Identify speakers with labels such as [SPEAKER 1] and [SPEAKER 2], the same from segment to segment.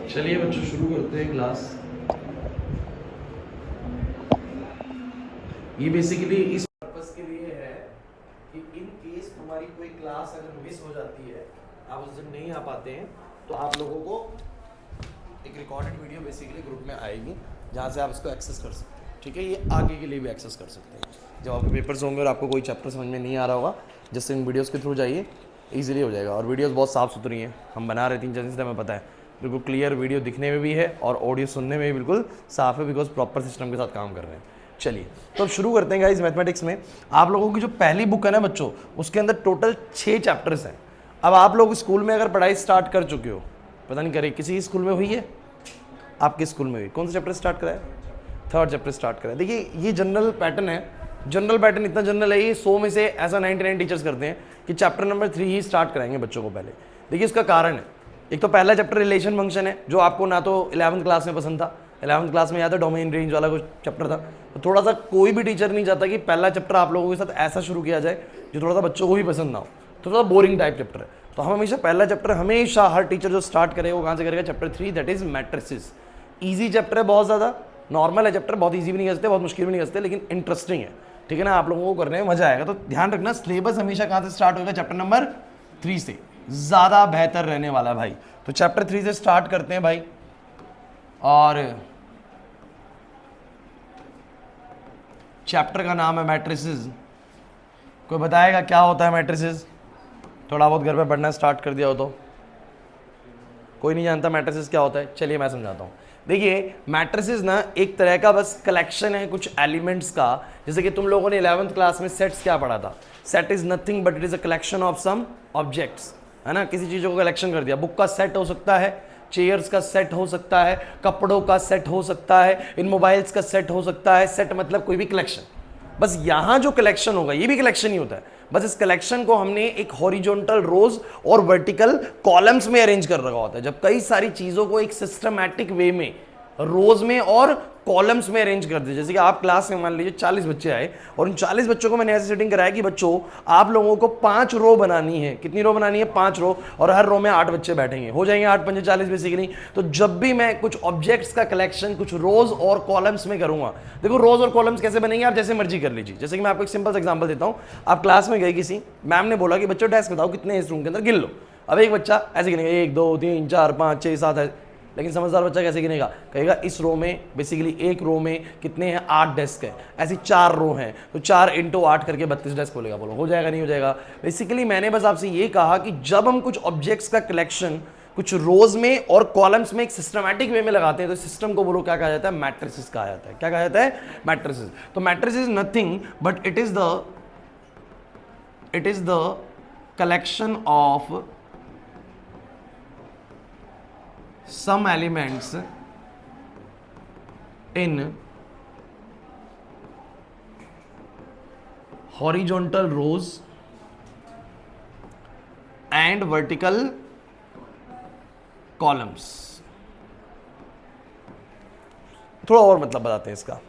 [SPEAKER 1] चलिए बच्चों शुरू करते हैं क्लास। ये बेसिकली इस पर्पस के लिए है कि इन केस हमारी कोई क्लास अगर मिस हो जाती है, आप उस दिन नहीं आ पाते हैं, तो आप लोगों को एक रिकॉर्डेड वीडियो बेसिकली ग्रुप में आएगी जहाँ से आप इसको एक्सेस कर सकते हैं। ठीक है, ये आगे के लिए भी एक्सेस कर सकते हैं। जब आपके पेपर्स होंगे और आपको कोई चैप्टर समझ में नहीं आ रहा होगा, जैसे इन वीडियोज़ के थ्रू जाइए, ईजिली हो जाएगा। और वीडियोज़ बहुत साफ़ सुथरी हैं, हम बना रहे 3-4 दिन से, हमें पता है। बिल्कुल क्लियर वीडियो दिखने में भी है और ऑडियो सुनने में भी बिल्कुल साफ़ है, बिकॉज प्रॉपर सिस्टम के साथ काम कर रहे हैं। चलिए तो अब शुरू करते हैं गाइस। मैथमेटिक्स में आप लोगों की जो पहली बुक है ना बच्चों, उसके अंदर टोटल 6 चैप्टर्स हैं। अब आप लोग स्कूल में अगर पढ़ाई स्टार्ट कर चुके हो, पता नहीं करे किसी स्कूल में हुई है, आपके स्कूल में हुई, कौन सा चैप्टर स्टार्ट करा है? 3rd चैप्टर स्टार्ट करा है। देखिए ये जनरल पैटर्न है। जनरल पैटर्न इतना जनरल है, ये 100 में से ऐसा 99 टीचर्स करते हैं कि चैप्टर नंबर 3 ही स्टार्ट कराएंगे बच्चों को पहले। देखिए इसका कारण है, एक तो पहला चैप्टर रिलेशन फंक्शन है, जो आपको ना तो 11th क्लास में पसंद था। 11th क्लास में याद है डोमेन रेंज वाला कुछ चैप्टर था, तो थोड़ा सा कोई भी टीचर नहीं चाहता कि पहला चैप्टर आप लोगों के साथ ऐसा शुरू किया जाए जो थोड़ा सा बच्चों को भी पसंद ना हो, तो थोड़ा बोरिंग टाइप चैप्टर है। तो हम हमेशा पहला चैप्टर, हमेशा हर टीचर जो स्टार्ट करेगा वो कहाँ से करेगा? Chapter 3, that is matrices. Easy chapter है, बहुत ज़्यादा नॉर्मल है चैप्टर, बहुत ईजी भी नहीं कर सकते, बहुत मुश्किल भी नहीं कर सकते, लेकिन इंटरेस्टिंग है। ठीक है ना, आप लोगों को करने में मजा आएगा। तो ध्यान रखना, सिलेबस हमेशा कहाँ से स्टार्ट होगा? चैप्टर नंबर 3 से, ज़्यादा बेहतर रहने वाला है भाई। तो चैप्टर 3 से स्टार्ट करते हैं भाई। और चैप्टर का नाम है मैट्रिसेस। कोई बताएगा क्या होता है मैट्रिसेस? थोड़ा बहुत घर पे पढ़ना स्टार्ट कर दिया हो तो? कोई नहीं जानता मैट्रिसेस क्या होता है? चलिए मैं समझाता हूँ। देखिए मैट्रिसेस ना एक तरह का बस कलेक्शन है कुछ एलिमेंट्स का। जैसे कि तुम लोगों ने 11th क्लास में सेट्स क्या पढ़ा था? Set is nothing but it is a collection of some objects, है ना। किसी चीज़ों को कलेक्शन कर दिया। बुक का सेट हो सकता है, चेयर्स का सेट हो सकता है, कपड़ों का सेट हो सकता है, इन मोबाइल्स का सेट हो सकता है। सेट मतलब कोई भी कलेक्शन। बस यहां जो कलेक्शन होगा ये भी कलेक्शन ही होता है, बस इस कलेक्शन को हमने एक हॉरिजॉन्टल रोज और वर्टिकल कॉलम्स में अरेंज कर रखा होता है। जब कई सारी चीजों को एक सिस्टमैटिक वे में रोज में और कॉलम्स में अरेंज कर दिया। जैसे कि आप क्लास में मान लीजिए 40 बच्चे आए और उन 40 बच्चों को मैंने ऐसे सेटिंग कराया कि बच्चों आप लोगों को 5 रो बनानी है। कितनी रो बनानी है? 5 रो, और हर रो में 8 बच्चे बैठेंगे, हो जाएंगे 8 पंजे 40 बेसिकली। तो जब भी मैं कुछ ऑब्जेक्ट्स का कलेक्शन कुछ रोज और कॉलम्स में करूंगा, देखो रोज और कॉलम्स कैसे बनेंगे आप जैसे मर्जी कर लीजिए। जैसे कि मैं आपको एक सिंपल एग्जांपल देता हूं। आप क्लास में गए, किसी मैम ने बोला कि बच्चों डेस्क बताओ कितने हैं इस रूम के अंदर, गिन लो। अब एक बच्चा ऐसे गिनेगा 1 2 3 4 5 6 7 है, लेकिन समझदार बच्चा कैसे गिनेगा? कहेगा इस रो में बेसिकली एक रो में कितने हैं? 8 डेस्क है, ऐसी 4 रो हैं, तो 4 × 8 करके 32 डेस्क बोलेगा। बोलो हो जाएगा नहीं हो जाएगा? बेसिकली मैंने बस आपसे ये कहा कि जब हम कुछ ऑब्जेक्ट्स का कलेक्शन कुछ रोज में और कॉलम्स में एक सिस्टमैटिक वे में लगाते हैं, तो सिस्टम को बोलो क्या कहा जाता है? मैट्रिसेस कहा जाता है। क्या कहा जाता है? मैट्रिसेस। तो matrix is nothing but it is the collection of some elements in horizontal rows and vertical columns। थोड़ा और मतलब बताते हैं इसका,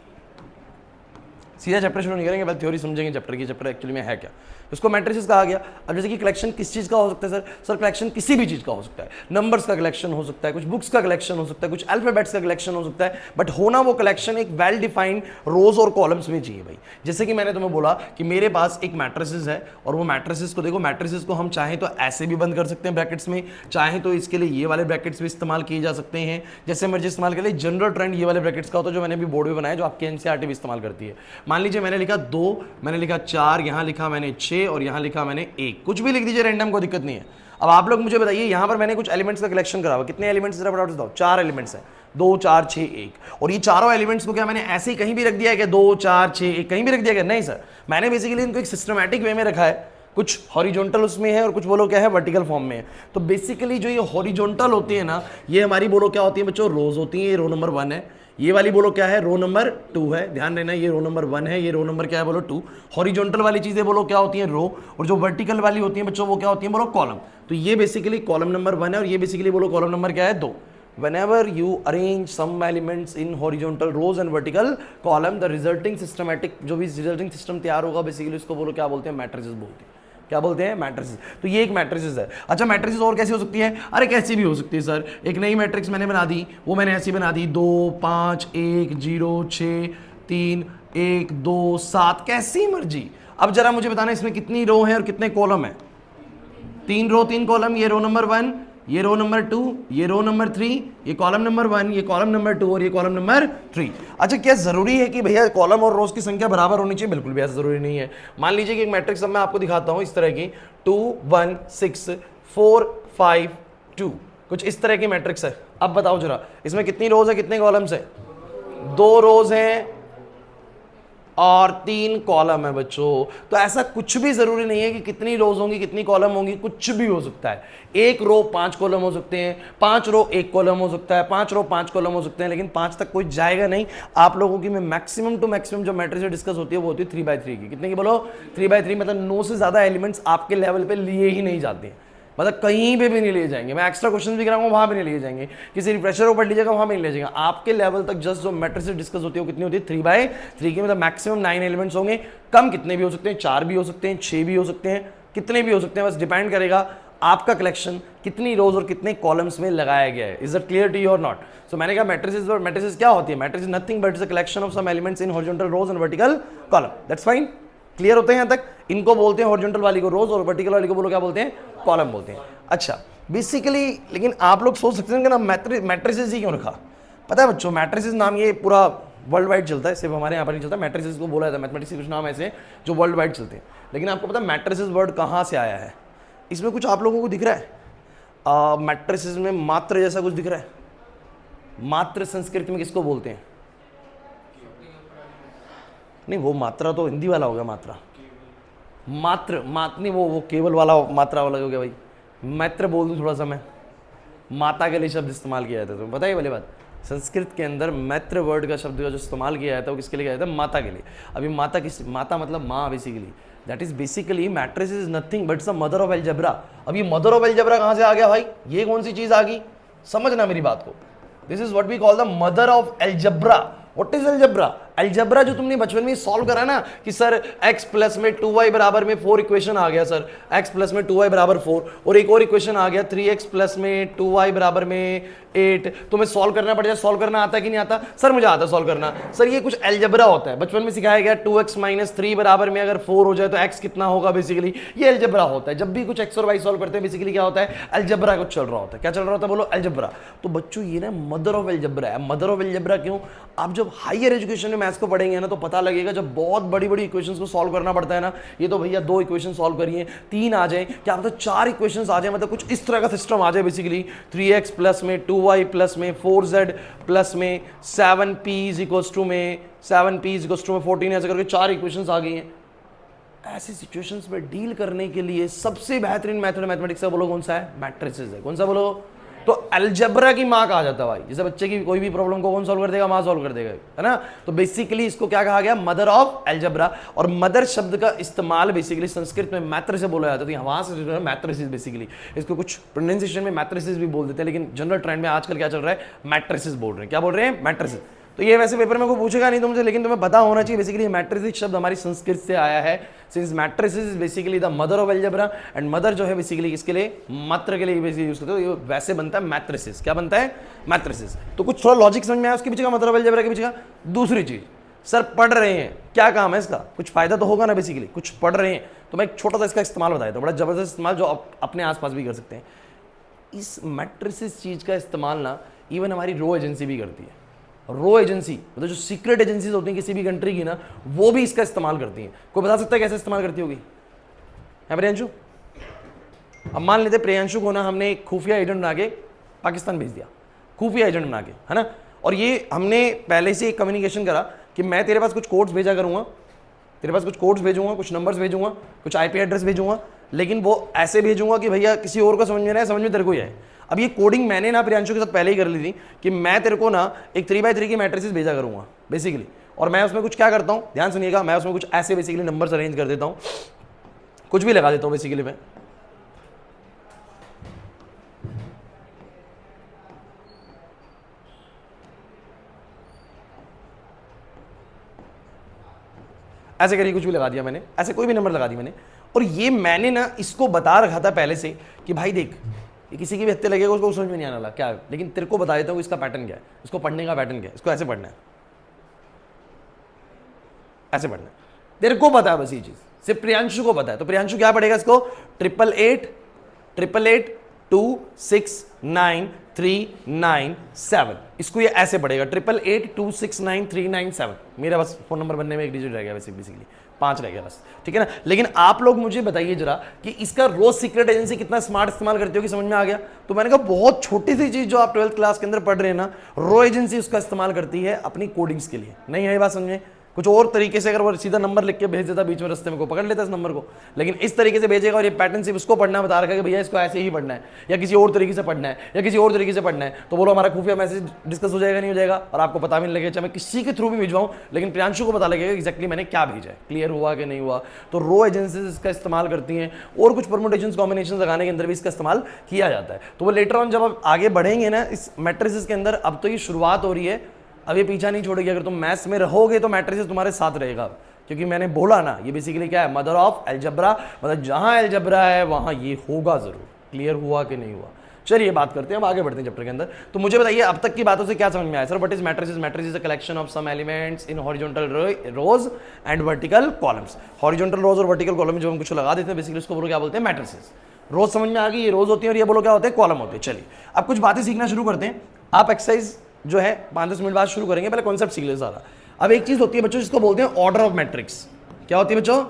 [SPEAKER 1] सीधा चैप्टर शुरू नहीं करेंगे, पहले थ्योरी समझेंगे चैप्टर की, चैप्टर एक्चुअली में है क्या। इसको मैट्रिसेस कहा गया। अब जैसे कि कलेक्शन किस चीज का हो सकता है सर? सर कलेक्शन किसी भी चीज का हो सकता है। नंबर्स का कलेक्शन हो सकता है, कुछ बुक्स का कलेक्शन हो सकता है, कुछ अल्फाबेट्स का कलेक्शन हो सकता है, बट होना वो कलेक्शन एक वेल डिफाइंड रोज और कॉलम्स में चाहिए भाई। जैसे कि मैंने तुम्हें बोला कि मेरे पास एक मैट्रिसेस है, और वो मैट्रिसेस को देखो, मैट्रिसेस को हम चाहें तो ऐसे भी बंद कर सकते हैं ब्रैकेट्स में, चाहें तो इसके लिए ये वाले ब्रैकेट्स भी इस्तेमाल किए जा सकते हैं, जैसे मर्जी इस्तेमाल कर लिए। जनरल ट्रेंड ये वाले ब्रैकेट्स का होता है जो मैंने भी बोर्ड में बनाया, जो आपकी एनसीईआरटी भी इस्तेमाल करती है। मान लीजिए मैंने लिखा 2, मैंने लिखा 4, यहां लिखा मैंने 6 और यहां लिखा मैंने 1, कुछ भी लिख दीजिए रैंडम, कोई दिक्कत नहीं है। अब आप लोग मुझे बताइए, यहां पर मैंने कुछ एलिमेंट्स का कलेक्शन करा हुआ, कितने एलिमेंट्स जरा फटाफट बताओ? 4 एलिमेंट्स हैं, 2 4 6 1। और ये चारों एलिमेंट्स को क्या मैंने ऐसे ही कहीं भी रख दिया है क्या? 2 4 6 1 कहीं भी रख दिया क्या? नहीं सर, मैंने बेसिकली इनको एक सिस्टमैटिक वे में रखा है। कुछ हॉरिजॉन्टल उसमें है और कुछ बोलो क्या है? वर्टिकल फॉर्म में है। तो बेसिकली जो ये हॉरिजॉन्टल होती है ना, ये हमारी बोलो क्या होती है बच्चों? रोज होती है। ये रो नंबर 1 है, ये वाली बोलो क्या है? रो नंबर 2 है। ध्यान देना, ये रो नंबर 1 है, ये रो नंबर क्या है? बोलो 2। हॉरिजॉन्टल वाली चीजें बोलो क्या होती हैं? रो। और जो वर्टिकल वाली होती हैं बच्चों वो क्या होती हैं? बोलो कॉलम। तो ये बेसिकली कॉलम नंबर 1 है, और ये बेसिकली बोलो कॉलम नंबर क्या है? 2। whenever you arrange some elements in horizontal rows and vertical column, the resulting systematic जो भी resulting system तैयार होगा बेसिकली उसको बोलो क्या बोलते हैं? मैट्रिसेस बोलते हैं। क्या बोलते हैं? मैट्रिसेस। तो ये एक मैट्रिसेस है। अच्छा, मैट्रिसेस और कैसी हो सकती है? अरे कैसी भी हो सकती है सर, एक नई मैट्रिक्स मैंने बना दी, वो मैंने ऐसी बना दी 2 5 1 0 6 3 1 2 7, कैसी मर्जी। अब जरा मुझे बताना इसमें कितनी रो है और कितने कॉलम है? 3 रो 3 कॉलम, ये रो नंबर 1, ये रो नंबर 2, ये रो नंबर 3, ये कॉलम नंबर 1, ये कॉलम नंबर 2 और ये कॉलम नंबर 3। अच्छा, क्या जरूरी है कि भैया कॉलम और रोज की संख्या बराबर होनी चाहिए? बिल्कुल भी ऐसा जरूरी नहीं है। मान लीजिए कि एक मैट्रिक्स अब मैं आपको दिखाता हूं इस तरह की 2 1 6 4 5 2, कुछ इस तरह की मैट्रिक्स है। अब बताओ जरा इसमें कितनी रोज है, कितने कॉलम्स है? 2 रोज हैं और 3 कॉलम है बच्चों। तो ऐसा कुछ भी जरूरी नहीं है कि कितनी रोज होंगी कितनी कॉलम होंगी, कुछ भी हो सकता है। एक रो 5 कॉलम हो सकते हैं, 5 रो 1 कॉलम हो सकता है, 5 रो 5 कॉलम हो सकते हैं, लेकिन 5 तक कोई जाएगा नहीं। आप लोगों की मैं मैक्सिमम टू मैक्सिमम जो मैट्रिक्स डिस्कस होती है वो होती है 3x3 की। कितने की बोलो? 3x3, मतलब 9 से ज्यादा एलिमेंट्स आपके लेवल पे लिए ही नहीं जाते हैं, मतलब कहीं पे भी नहीं ले जाएंगे। मैं एक्स्ट्रा क्वेश्चन भी कराऊंगा वहां भी नहीं ले जाएंगे, किसी रिफ्रेशर को पढ़ लीजिएगा वहां भी नहीं ले जाएंगे। आपके लेवल तक जस्ट जो मैट्रिक्स डिस्कस होती है वो कितनी होती है? 3x3 की, मतलब मैक्सिमम 9 एलिमेंट्स होंगे। कम कितने भी हो सकते हैं, 4 भी हो सकते हैं, 6 भी हो सकते हैं, कितने भी हो सकते हैं, बस डिपेंड करेगा आपका कलेक्शन कितनी रोज और कितने कॉलम्स में लगाया गया है। Is it clear to you और नॉट? सो मैंने कहा मैट्रिसेस, और मैट्रिसेस क्या होती है? Matrix nothing but is a collection of some elements in horizontal rows and vertical column. That's fine, clear होते हैं यहां तक? इनको बोलते हैं हॉरिजॉन्टल वाली को रोज और वर्टिकल वाली को बोलो क्या बोलते हैं? कॉलम बोलते हैं। अच्छा, बेसिकली लेकिन आप लोग सोच सकते हैं कि ना मैट्रिसेस ही क्यों रखा? पता है बच्चों, मैट्रिसेस नाम ये पूरा वर्ल्ड वाइड चलता है, सिर्फ हमारे यहाँ पर नहीं चलता। मैट्रिसेस को बोला जाता है, मैथमेटिक्स के कुछ नाम ऐसे हैं जो वर्ल्ड वाइड चलते हैं। लेकिन आपको पता है मैट्रिसेस वर्ड कहाँ से आया है? इसमें कुछ आप लोगों को दिख रहा है? मैट्रिसेस में मात्र जैसा कुछ दिख रहा है? मात्र संस्कृत में किसको बोलते हैं? नहीं, वो मात्रा तो हिंदी वाला हो गया। मात्रा, मात्र नहीं, वो केवल वाला मात्रा वाला हो गया भाई। मैत्र बोल दूं थोड़ा सा मैं, माता के लिए शब्द इस्तेमाल किया जाता है, तुम्हें पता है वाली बात? संस्कृत के अंदर मैत्र वर्ड का शब्द का जो इस्तेमाल किया जाता है वो किसके लिए किया जाता है? माता के लिए। अभी माता किस, माता मतलब माँ basically. That is basically matrix is nothing but the mother of algebra. अब ये मदर ऑफ एलजेब्रा कहाँ से आ गया भाई? ये कौन सी चीज आ गई? समझना मेरी बात को। This is what we call the mother of algebra. What is algebra? Algebra जो तुमने बचपन में सॉल्व करा ना कि सर x प्लस में 2y बराबर में 4 इक्वेशन आ गया सर, x प्लस में 2y बराबर 4, और एक और इक्वेशन आ गया 3x प्लस में 2y बराबर में 8। तुम्हें सॉल्व करना पड़ेगा। सॉल्व करना आता है कि नहीं आता? सर मुझे आता है सॉल्व करना। सर ये कुछ एलजेब्रा होता है, बचपन में सिखाया गया 2x माइनस 3 बराबर में अगर 4 हो जाए तो x कितना होगा, बेसिकली ये एलजेब्रा होता है। जब भी कुछ x और y सॉल्व करते हैं बेसिकली क्या होता है? एलजेब्रा कुछ चल रहा होता है। क्या चल रहा होता है बोलो? एलजेब्रा। तो बच्चों ये ना मदर ऑफ एलजेब्रा है। मदर ऑफ एलजेब्रा क्यों? आप जब हायर एजुकेशन में मैथ्स को पढ़ेंगे ना तो पता लगेगा, जब बहुत बड़ी बड़ी इक्वेशंस को सॉल्व करना पड़ता है ना, ये तो भैया 2 इक्वेशन सॉल्व करिए, 3 आ जाए, क्या मतलब 4 इक्वेशंस आ जाए, मतलब कुछ इस तरह का सिस्टम आ जाए बेसिकली 3x प्लस में 2y प्लस में 4z प्लस में 7p इज इक्वल्स टू में 14, ऐसे करके 4 इक्वेशंस आ गई हैं। ऐसी सिचुएशंस में डील करने के लिए सबसे बेहतरीन मेथड मैथमेटिक्स का बोलो कौन सा है? मैट्रिसेस है। कौन सा बोलो? तो अलजेब्रा की माँ कहा जाता है भाई। जैसे बच्चे की कोई भी प्रॉब्लम को कौन सॉल्व कर देगा? माँ सॉल्व कर देगा, है ना? तो बेसिकली इसको क्या कहा गया? Mother of algebra. और मदर शब्द का इस्तेमाल बेसिकली संस्कृत में मैत्र से बोला जाता है, तो वहां से जो है मैट्रिसेस, बेसिकली इसको कुछ प्रोनाउंसिएशन में मैट्रिसेस भी बोल देते हैं, लेकिन जनरल ट्रेंड में आजकल क्या चल रहा है? मैट्रिसेस बोल रहे हैं। क्या बोल रहे हैं? मैट्रिसेस। तो ये वैसे पेपर में कोई पूछेगा नहीं तुमसे, लेकिन तुम्हें पता होना चाहिए बेसिकली मैट्रिसेस शब्द हमारी संस्कृत से आया है। Since matrices is basically the mother of algebra, and mother जो है बेसिकली किसके लिए? मात्र के लिए बेसिकली यूज करते हो। ये वैसे बनता है मैट्रिसेस। क्या बनता है? मैट्रिसेस। तो कुछ थोड़ा लॉजिक समझ में आया उसके पीछे का, मदर ऑफ अलजेब्रा के पीछे का? दूसरी चीज, सर पढ़ रहे हैं, क्या काम है इसका? कुछ फायदा तो होगा ना बेसिकली, कुछ पढ़ रहे हैं तो मैं एक छोटा सा इसका इस्तेमाल बताया था, बड़ा जबरदस्त इस्तेमाल जो आप अपने आसपास भी कर सकते हैं। इस मैट्रिसेस चीज का इस्तेमाल ना इवन हमारी रो एजेंसी भी करती है। रो एजेंसी मतलब जो सीक्रेट एजेंसीज होती हैं किसी भी कंट्री की ना, वो भी इसका इस्तेमाल करती हैं। कोई बता सकता है कैसे इस्तेमाल करती होगी? है प्रियांशु? अब मान लेते प्रियांशु को ना हमने एक खुफिया एजेंट बना के पाकिस्तान भेज दिया, खुफिया एजेंट बना के, है ना? और ये हमने पहले से एक कम्युनिकेशन करा कि मैं तेरे पास कुछ कोड्स भेजा करूंगा, तेरे पास कुछ कोड्स भेजूंगा, कुछ नंबर्स भेजूंगा, कुछ आईपी एड्रेस भेजूंगा, लेकिन वो ऐसे भेजूंगा कि भैया किसी और को समझ में ना आए, समझ में तेरे को ही आए। अब ये कोडिंग मैंने ना प्रियांशु के साथ पहले ही कर ली थी कि मैं तेरे को ना एक 3x3 की मैट्रिसेस भेजा करूंगा बेसिकली, और मैं उसमें कुछ क्या करता हूं, ध्यान सुनिएगा, मैं उसमें कुछ ऐसे बेसिकली नंबर्स अरेंज कर देता हूं, कुछ भी लगा देता हूं बेसिकली मैं। ऐसे करिए, कुछ भी लगा दिया मैंने, ऐसे कोई भी नंबर लगा दी मैंने, और ये मैंने ना इसको बता रखा था पहले से कि भाई देख ये किसी की भी हत्या लगेगा उसको समझ में नहीं आने वाला क्या है, लेकिन तेरे को बता देता हूँ इसका पैटर्न क्या है, इसको पढ़ने का पैटर्न क्या है, इसको ऐसे पढ़ना है, ऐसे पढ़ना है, तेरे को पता है बस ये चीज, सिर्फ प्रियांशु को पता है। तो प्रियांशु क्या पढ़ेगा इसको 888-888-269-397, इसको ये ऐसे पढ़ेगा 888-269-397। मेरा बस फोन नंबर बनने में एक डिजिट रह गया बेसिकली 5 रह गया बस, ठीक है ना। लेकिन आप लोग मुझे बताइए जरा कि इसका रोज सीक्रेट एजेंसी कितना स्मार्ट इस्तेमाल करते हो कि समझ में आ गया। तो मैंने कहा बहुत छोटी सी चीज जो आप 12th क्लास के अंदर पढ़ रहे हैं ना, रो एजेंसी उसका इस्तेमाल करती है अपनी कोडिंग्स के लिए। नहीं है ये बात समझे, कुछ और तरीके से अगर वो सीधा नंबर लिख के भेज देता बीच में रास्ते में को पकड़ लेता इस नंबर को, लेकिन इस तरीके से भेजेगा और ये पैटर्न सिर्फ उसको पढ़ना बता रखा है कि भैया इसको ऐसे ही पढ़ना है या किसी और तरीके से पढ़ना है या किसी और तरीके से पढ़ना है। तो बोलो हमारा खुफिया मैसेज डिस्कस हो जाएगा नहीं हो जाएगा और आपको पता भी नहीं लगेगा, चाहे मैं किसी के थ्रू भी भिजवाऊं लेकिन प्रियांशु को पता लगेगा एक्जैक्टली मैंने क्या भेजा है, क्लियर हुआ कि नहीं हुआ। तो रो एजेंसीज इसका इस्तेमाल करती हैं और कुछ परमुटेशन कॉम्बिनेशन लगाने के अंदर भी इसका इस्तेमाल किया जाता है। तो वो लेटर ऑन जब आप आगे बढ़ेंगे ना इस मैट्रिसेस के अंदर, अब तो ये शुरुआत हो रही है, अब ये पीछा नहीं छोड़ेगी। अगर तुम मैथ्स में रहोगे तो मैट्रिसेस तुम्हारे साथ रहेगा, क्योंकि मैंने बोला ना ये बेसिकली क्या है, मदर ऑफ अलजब्रा, मतलब जहां अलजब्रा है वहां ये होगा जरूर। क्लियर हुआ कि नहीं हुआ। चलिए बात करते हैं, अब आगे बढ़ते हैं चैप्टर के अंदर। तो मुझे बताइए अब तक की बातों से क्या समझ में आया sir. What is matrices? Matrix is a collection of some elements in horizontal rows and vertical columns. Horizontal rows और वर्टिकल कॉलम जो हम कुछ लगा देते हैं बेसिकली उसको बोलो क्या बोलते हैं, मैट्रिसेस। रोज समझ में आ गई, ये रोज होती है और ये बोलो क्या होते हैं, कॉलम होते हैं। चलिए अब कुछ बातें सीखना शुरू करते हैं। आप एक्सरसाइज जो है 5-10 मिनट बाद शुरू करेंगे, पहले कॉन्सेप्ट सीख ले सारा। अब एक चीज होती है बच्चों जिसको बोलते हैं ऑर्डर ऑफ मैट्रिक्स। क्या होती है बच्चों?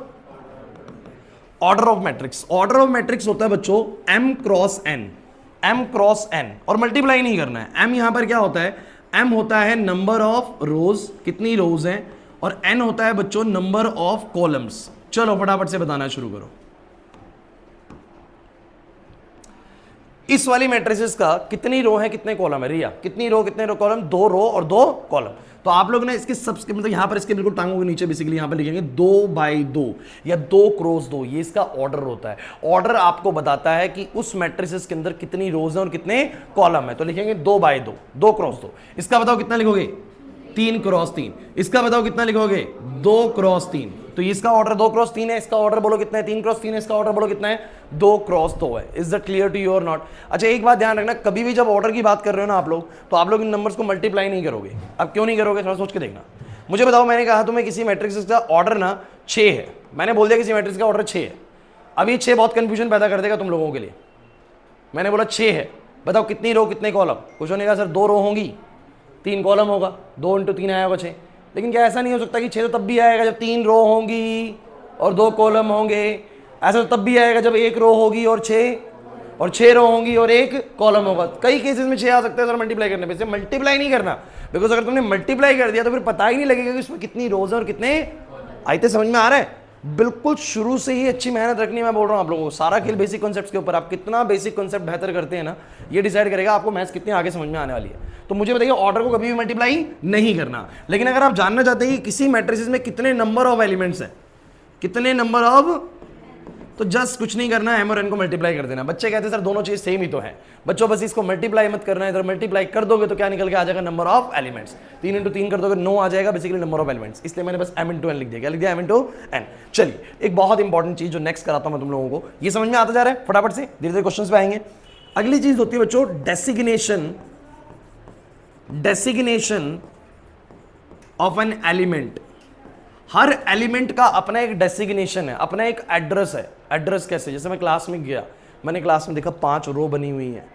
[SPEAKER 1] Order of matrix. Order of matrix होता है बच्चों m cross n, m cross n, और मल्टीप्लाई नहीं करना है। m यहां पर क्या होता है, m होता है नंबर ऑफ रोज, कितनी रोज हैं, और n होता है बच्चों नंबर ऑफ कॉलम्स। चलो फटाफट से बताना शुरू करो। इस वाली मैट्रिसेस का कितनी रो है कितने कॉलम है रिया? कितनी रो कितने रो कॉलम? 2 रो और 2 कॉलम। तो आप लोग ने इसके सबसे मतलब यहां पर इसके बिल्कुल टांगों के नीचे बेसिकली यहां पर लिखेंगे 2/2 या 2 क्रॉस 2, ये इसका ऑर्डर होता है। ऑर्डर आपको बताता है कि उस मैट्रिसेस के अंदर कितनी रोज है और कितने कॉलम है। तो लिखेंगे 2/2, 2 क्रॉस 2। इसका बताओ कितना लिखोगे? 3 क्रॉस 3। इसका बताओ कितना लिखोगे? 2 क्रॉस 3। तो इसका ऑर्डर 2 क्रॉस 3 है, इसका ऑर्डर बोलो कितना है? 3 क्रॉस 3 है, इसका ऑर्डर बोलो कितना है? 2 क्रॉस 2 है। Is that clear to you और नॉट? अच्छा एक बात ध्यान रखना, कभी भी जब ऑर्डर की बात कर रहे हो ना आप लोग, तो आप लोग इन नंबर्स को मल्टीप्लाई नहीं करोगे। अब क्यों नहीं करोगे थोड़ा सोच के देखना। मुझे बताओ, मैंने कहा तुम्हें किसी मैट्रिक्स का ऑर्डर ना 6 है, मैंने बोल दिया किसी मैट्रिक्स का ऑर्डर 6 है। अब ये 6 बहुत कंफ्यूजन पैदा कर देगा तुम लोगों के लिए। मैंने बोला 6 है, बताओ कितनी रो कितने कॉलम? कुछ होने का सर 2 रो होंगी 3 कॉलम होगा, 2 × 3 आया होगा 6। लेकिन क्या ऐसा नहीं हो सकता कि 6 तो तब भी आएगा जब 3 रो होंगी और 2 कॉलम होंगे? ऐसा तो तब भी आएगा जब 1 रो होगी और 6 रो होंगी और 1 कॉलम होगा। कई केसेस में 6 आ सकते हैं सर मल्टीप्लाई करने पे। मल्टीप्लाई नहीं करना, बिकॉज अगर तुमने मल्टीप्लाई कर दिया तो फिर पता ही नहीं लगेगा कि उसमें कितनी रोज है और कितने आयते। समझ में आ रहा है? बिल्कुल शुरू से ही अच्छी मेहनत रखनी। मैं बोल रहा हूँ आप लोगों को, सारा खेल बेसिक कॉन्सेप्ट्स के ऊपर। आप कितना बेसिक कॉन्सेप्ट बेहतर करते हैं ना, ये डिसाइड करेगा आपको मैथ्स कितनी आगे समझ में आने वाली है। तो मुझे बताइए ऑर्डर को कभी भी मल्टीप्लाई नहीं करना। लेकिन अगर आप जानना चाहते हैं कि किसी मैट्रिसेस में कितने नंबर ऑफ एलिमेंट्स हैं, कितने नंबर ऑफ, तो जस्ट कुछ नहीं करना है, m और n को मल्टीप्लाई कर देना। बच्चे कहते हैं सर दोनों चीज सेम ही तो है। बच्चों बस इसको मल्टीप्लाई मत करना है, इधर मल्टीप्लाई कर दोगे तो क्या निकल के आ जाएगा? Number of elements. 3 × 3 कर दोगे 9 आ जाएगा बेसिकली नंबर ऑफ एलिमेंट्स। इसलिए मैंने बस m × n लिख दिया। क्या लिख दिया? m × n। चलिए एक बहुत इंपॉर्टेंट चीज जो नेक्स्ट कराता हूं मैं तुम लोगों को, ये समझ में आता जा रहा है? फटाफट से धीरे धीरे क्वेश्चंस पे आएंगे। अगली चीज होती है बच्चों designation of an element. Her element का अपना एक डेसिग्नेशन है, अपना एक एड्रेस है। एड्रेस कैसे? जैसे मैं क्लास में गया, मैंने क्लास में देखा 5 रो बनी हुई है,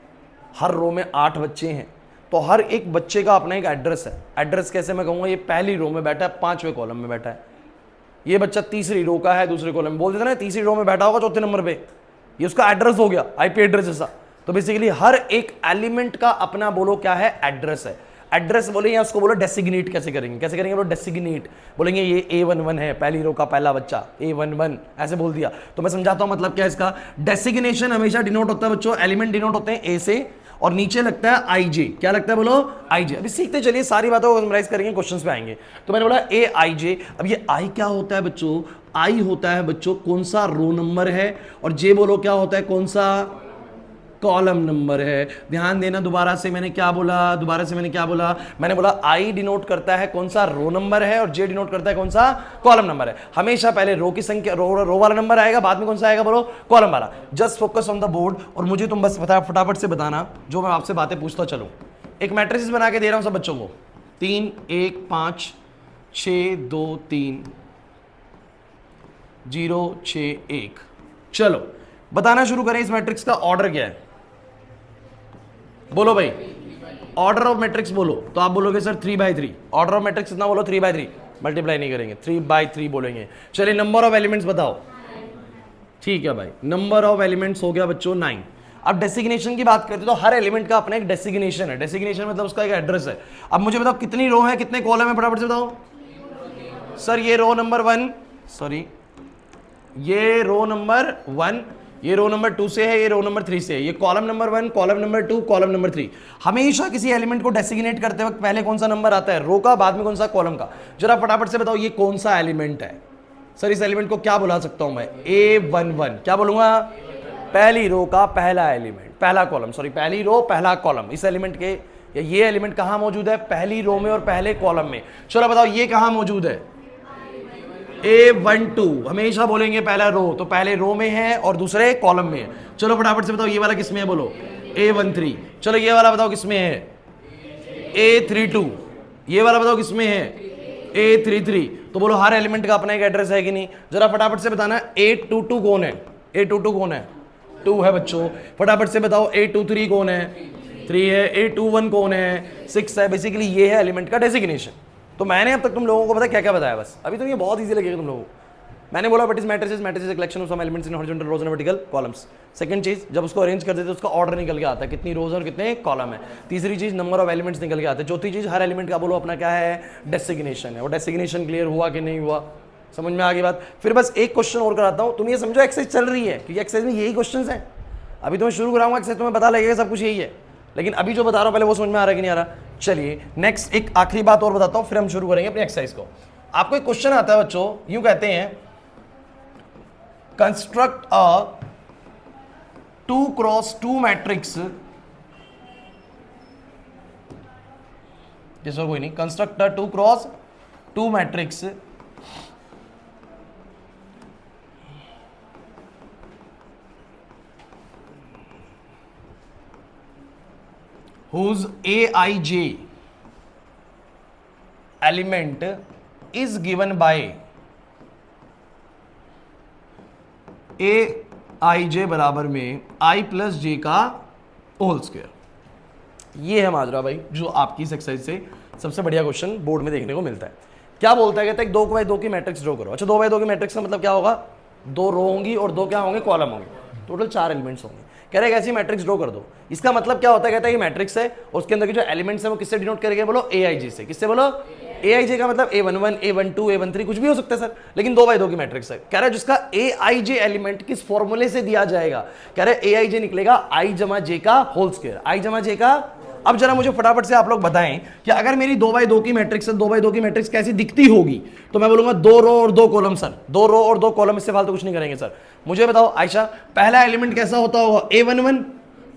[SPEAKER 1] हर रो में 8 बच्चे हैं, तो हर एक बच्चे का अपना एक एड्रेस है। एड्रेस कैसे मैं कहूँगा? ये पहली रो में बैठा है, 5वें कॉलम में बैठा है। ये बच्चा तीसरी रो का है, दूसरे कॉलम में। बोल देते ना तीसरी रो में बैठा होगा 4थे नंबर पे, ये उसका एड्रेस हो गया, IP एड्रेस जैसा। तो बेसिकली हर एक एलिमेंट का अपना बोलो क्या है? एड्रेस है। एड्रेस बोले या उसको बोलो डेसिग्नेट। कैसे करेंगे? कैसे करेंगे? बोलो डेसिग्नेट। बोलेंगे ये A11 है, पहली रो का पहला बच्चा A11, ऐसे बोल दिया। तो मैं समझाता हूं मतलब क्या इसका। डेसिग्नेशन हमेशा डिनोट होता है बच्चों, एलिमेंट डिनोट होते हैं A से, और नीचे लगता है IJ। क्या लगता है बोलो? IJ। अभी सीखते चलिए, सारी बातों को समराइज करेंगे, क्वेश्चंस पे आएंगे। तो मैंने बोला AIJ। अब ये I क्या होता है बच्चों? I होता है बच्चों कौन सा रो नंबर है, और J बोलो क्या होता है? कौन सा कॉलम नंबर है। ध्यान देना, दोबारा से मैंने क्या बोला, मैंने बोला आई डिनोट करता है कौन सा रो नंबर है और जे डिनोट करता है कौन सा कॉलम नंबर है। हमेशा पहले रो की संख्या, रो वाला नंबर आएगा, बाद में कौन सा आएगा बोलो, कॉलम वाला। Just focus on the board और मुझे तुम बस फटाफट से बताना जो मैं आपसे बातें पूछता चलूं। एक मैट्रिक्स बना के दे रहा हूं सब बच्चों को, 3 1 5 6 2 3 0 6 1। चलो बताना शुरू करें, इस मैट्रिक्स का ऑर्डर क्या है, बोलो भाई। ऑर्डर ऑफ मैट्रिक्स बोलो तो आप बोलोगे सर 3/3। ऑर्डर ऑफ मैट्रिक्स कितना बोलो, 3/3। मल्टीप्लाई नहीं करेंगे, 3/3 बोलेंगे। चलिए नंबर ऑफ एलिमेंट्स बताओ। ठीक है भाई, नंबर ऑफ एलिमेंट्स हो गया बच्चों 9। अब डेसिग्नेशन की बात करते तो हर एलिमेंट का अपना एक डेसिग्नेशन है। डेसिग्नेशन मतलब उसका एक एड्रेस है। अब मुझे बताओ कितनी रो है कितने कॉलम है, फटाफट से बताओ। सर ये रो नंबर 1, सॉरी ये रो नंबर 1, ये रो नंबर 2 से है, ये रो नंबर 3 से है, ये column number 1, column number 2, column number 3। हमेशा किसी एलिमेंट को डेसिग्नेट करते वक्त पहले कौन सा नंबर आता है, रो का, बाद में कौन सा कॉलम का। जरा फटाफट से बताओ ये कौन सा एलिमेंट है। सर इस एलिमेंट को क्या बुला सकता हूं मैं, A11। क्या बोलूंगा, पहली रो का पहला एलिमेंट, पहला कॉलम, सॉरी पहली रो पहला कॉलम। इस एलिमेंट के, ये एलिमेंट कहां मौजूद है, पहली रो में और पहले कॉलम में। चलो बताओ ये कहां मौजूद है, A12। हमेशा बोलेंगे पहला रो, तो पहले रो में है और दूसरे कॉलम में है। चलो फटाफट से बताओ ये वाला किसमें है, बोलो A13। चलो ये वाला बताओ किसमें है, A32। ये वाला बताओ किसमें है, A33। तो बोलो हर एलिमेंट का अपना एक एड्रेस है कि नहीं। जरा फटाफट से बताना A22 कौन है, A22 कौन है, 2 है बच्चों। फटाफट से बताओ A23 कौन है, 3 है। A21 कौन है, 6 है। बेसिकली ये है एलिमेंट का डेसिग्नेशन। तो मैंने अब तक तुम लोगों को पता क्या क्या बताया, बस अभी तो ये बहुत इजी लगेगा तुम लोगों को। मैंने बोला what is matrices, matrices collection of some elements in horizontal rows and vertical columns. Second चीज, जब उसको अरेंज कर देते उसका ऑर्डर निकल के आता है, कितनी रोज और कितने कॉलम है। तीसरी चीज, नंबर ऑफ एलिमेंट्स निकल के आते हैं। चौथी चीज, हर एलिमेंट का बोलो अपना क्या है, डेसिग्नेशन है। वो डेसिग्नेशन क्लियर हुआ कि नहीं हुआ, समझ में आ गई बात। फिर बस एक क्वेश्चन और कराता हूँ, तुम ये समझो एक्सरसाइज चल रही है, क्योंकि एक्सरसाइज में यही क्वेश्चन है। अभी तुम्हें शुरू कराऊंगा एक्सरसाइज, तुम्हें पता लगेगा सब कुछ यही है, लेकिन अभी जो बता रहा हूं पहले वो समझ में आ रहा है कि नहीं आ रहा। चलिए नेक्स्ट एक आखिरी बात और बताता हूं, फिर हम शुरू करेंगे अपनी एक्सरसाइज को। आपको एक क्वेश्चन आता है बच्चों, यूं कहते हैं कंस्ट्रक्ट अ 2x2 मैट्रिक्स, जैसे कोई नहीं, construct a 2x2 matrix whose aij element is given by aij बराबर में i प्लस जे का होल स्क्वायर। ये है माजरा भाई जो आपकी इस एक्सरसाइज से सबसे बढ़िया क्वेश्चन बोर्ड में देखने को मिलता है। क्या बोलता है, कहता है 2x2 की मैट्रिक्स ड्रॉ करो। अच्छा 2x2 की मैट्रिक्स का मतलब क्या होगा, 2 रो होंगी और 2 क्या होंगे, कॉलम होंगे, टोटल 4 एलिमेंट्स होंगे। कह रहे हैं ऐसी मैट्रिक्स ड्रॉ कर दो। इसका मतलब क्या होता है, कहता है ये मैट्रिक्स है और उसके अंदर के जो एलिमेंट्स हैं वो किससे डिनोट करेंगे, बोलो aij से। किससे बोलो, aij का मतलब A11 A12 A13 कुछ भी हो सकता है सर, लेकिन 2x2 की मैट्रिक्स है। कह रहा है जिसका aij एलिमेंट किस फॉर्मूले से दिया जाएगा, कह रहे हैं aij निकलेगा i जमा j का होल स्क्वायर, i जमा j का। अब जरा मुझे फटाफट से आप लोग बताएं कि अगर मेरी 2x2 की मैट्रिक्स है, 2x2 की मैट्रिक्स कैसी दिखती होगी, तो मैं बोलूंगा 2 रो और 2 कॉलम। सर 2 रो और 2 कॉलम, इससे फालतू कुछ नहीं करेंगे सर। मुझे बताओ आयशा, पहला एलिमेंट कैसा होता होगा, A11।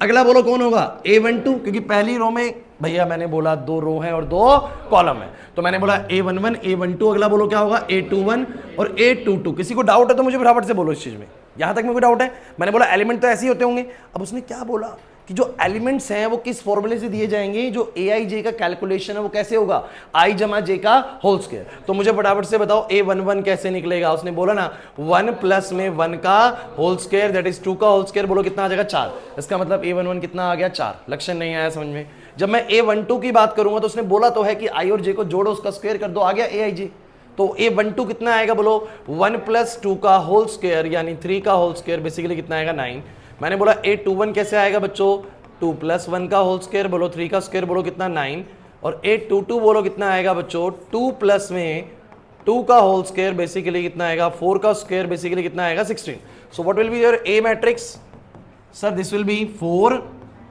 [SPEAKER 1] अगला बोलो कौन होगा, A12, क्योंकि पहली रो में भैया मैंने बोला 2 रो है और 2 कॉलम है, तो मैंने बोला A11 A12। अगला बोलो क्या होगा, A21 और A22। किसी को डाउट है तो मुझे फटाफट से बोलो इस चीज में, यहां तक में कोई डाउट है। मैंने बोला एलिमेंट तो ऐसे ही होते होंगे। अब उसने क्या बोला कि जो एलिमेंट्स हैं वो किस फॉर्मूले से दिए जाएंगे, जो aij का कैलकुलेशन है वो कैसे होगा, i जमा j का होल स्क्वायर। तो मुझे फटाफट से बताओ A11 कैसे निकलेगा। उसने बोला ना 1 प्लस में 1 का होल स्क्वायर दैट इज 2 का होल स्क्वायर, बोलो कितना आ जाएगा 4। इसका मतलब A11 कितना आ गया 4। लक्षण नहीं आया समझ में। जब मैं A12 की बात करूंगा तो उसने बोला तो है कि i और j को जोड़ो, उसका स्क्वायर कर दो, आ गया aij। तो A12 कितना आएगा, बोलो 1 प्लस 2 का होल स्क्वायर यानी 3 का होल स्क्वायर, बेसिकली कितना आएगा 9। मैंने बोला A21 कैसे आएगा बच्चों, 2 प्लस 1 का होल स्क्वायर, बोलो 3 का स्क्वायर, बोलो कितना 9। और A22 बोलो कितना आएगा बच्चों, 2 प्लस में 2 का होल स्क्वायर, बेसिकली कितना आएगा 4 का स्क्वायर, बेसिकली कितना आएगा 16। So what will be your A matrix, sir this will be 4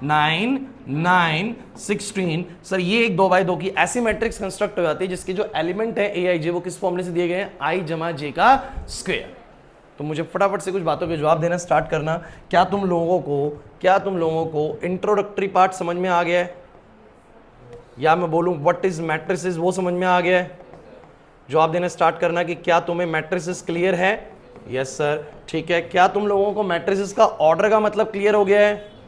[SPEAKER 1] 9 9 16। Sir ये एक 2x2 की ऐसी मैट्रिक्स कंस्ट्रक्ट हो जाती है जिसके जो एलिमेंट है aij वो किस फॉर्मूले से दिए गए हैं, i जमा j का स्क्वायर। तो मुझे फटाफट से कुछ बातों के जवाब देना स्टार्ट करना। क्या तुम लोगों को क्या तुम लोगों को इंट्रोडक्टरी पार्ट समझ में आ गया है, या मैं बोलूं व्हाट इज मैट्रिसेस वो समझ में आ गया है? जवाब देना स्टार्ट करना कि क्या तुम्हें मैट्रिसेस क्लियर है? Yes sir. ठीक है, क्या तुम लोगों को मैट्रिसेस का ऑर्डर का मतलब क्लियर हो गया है?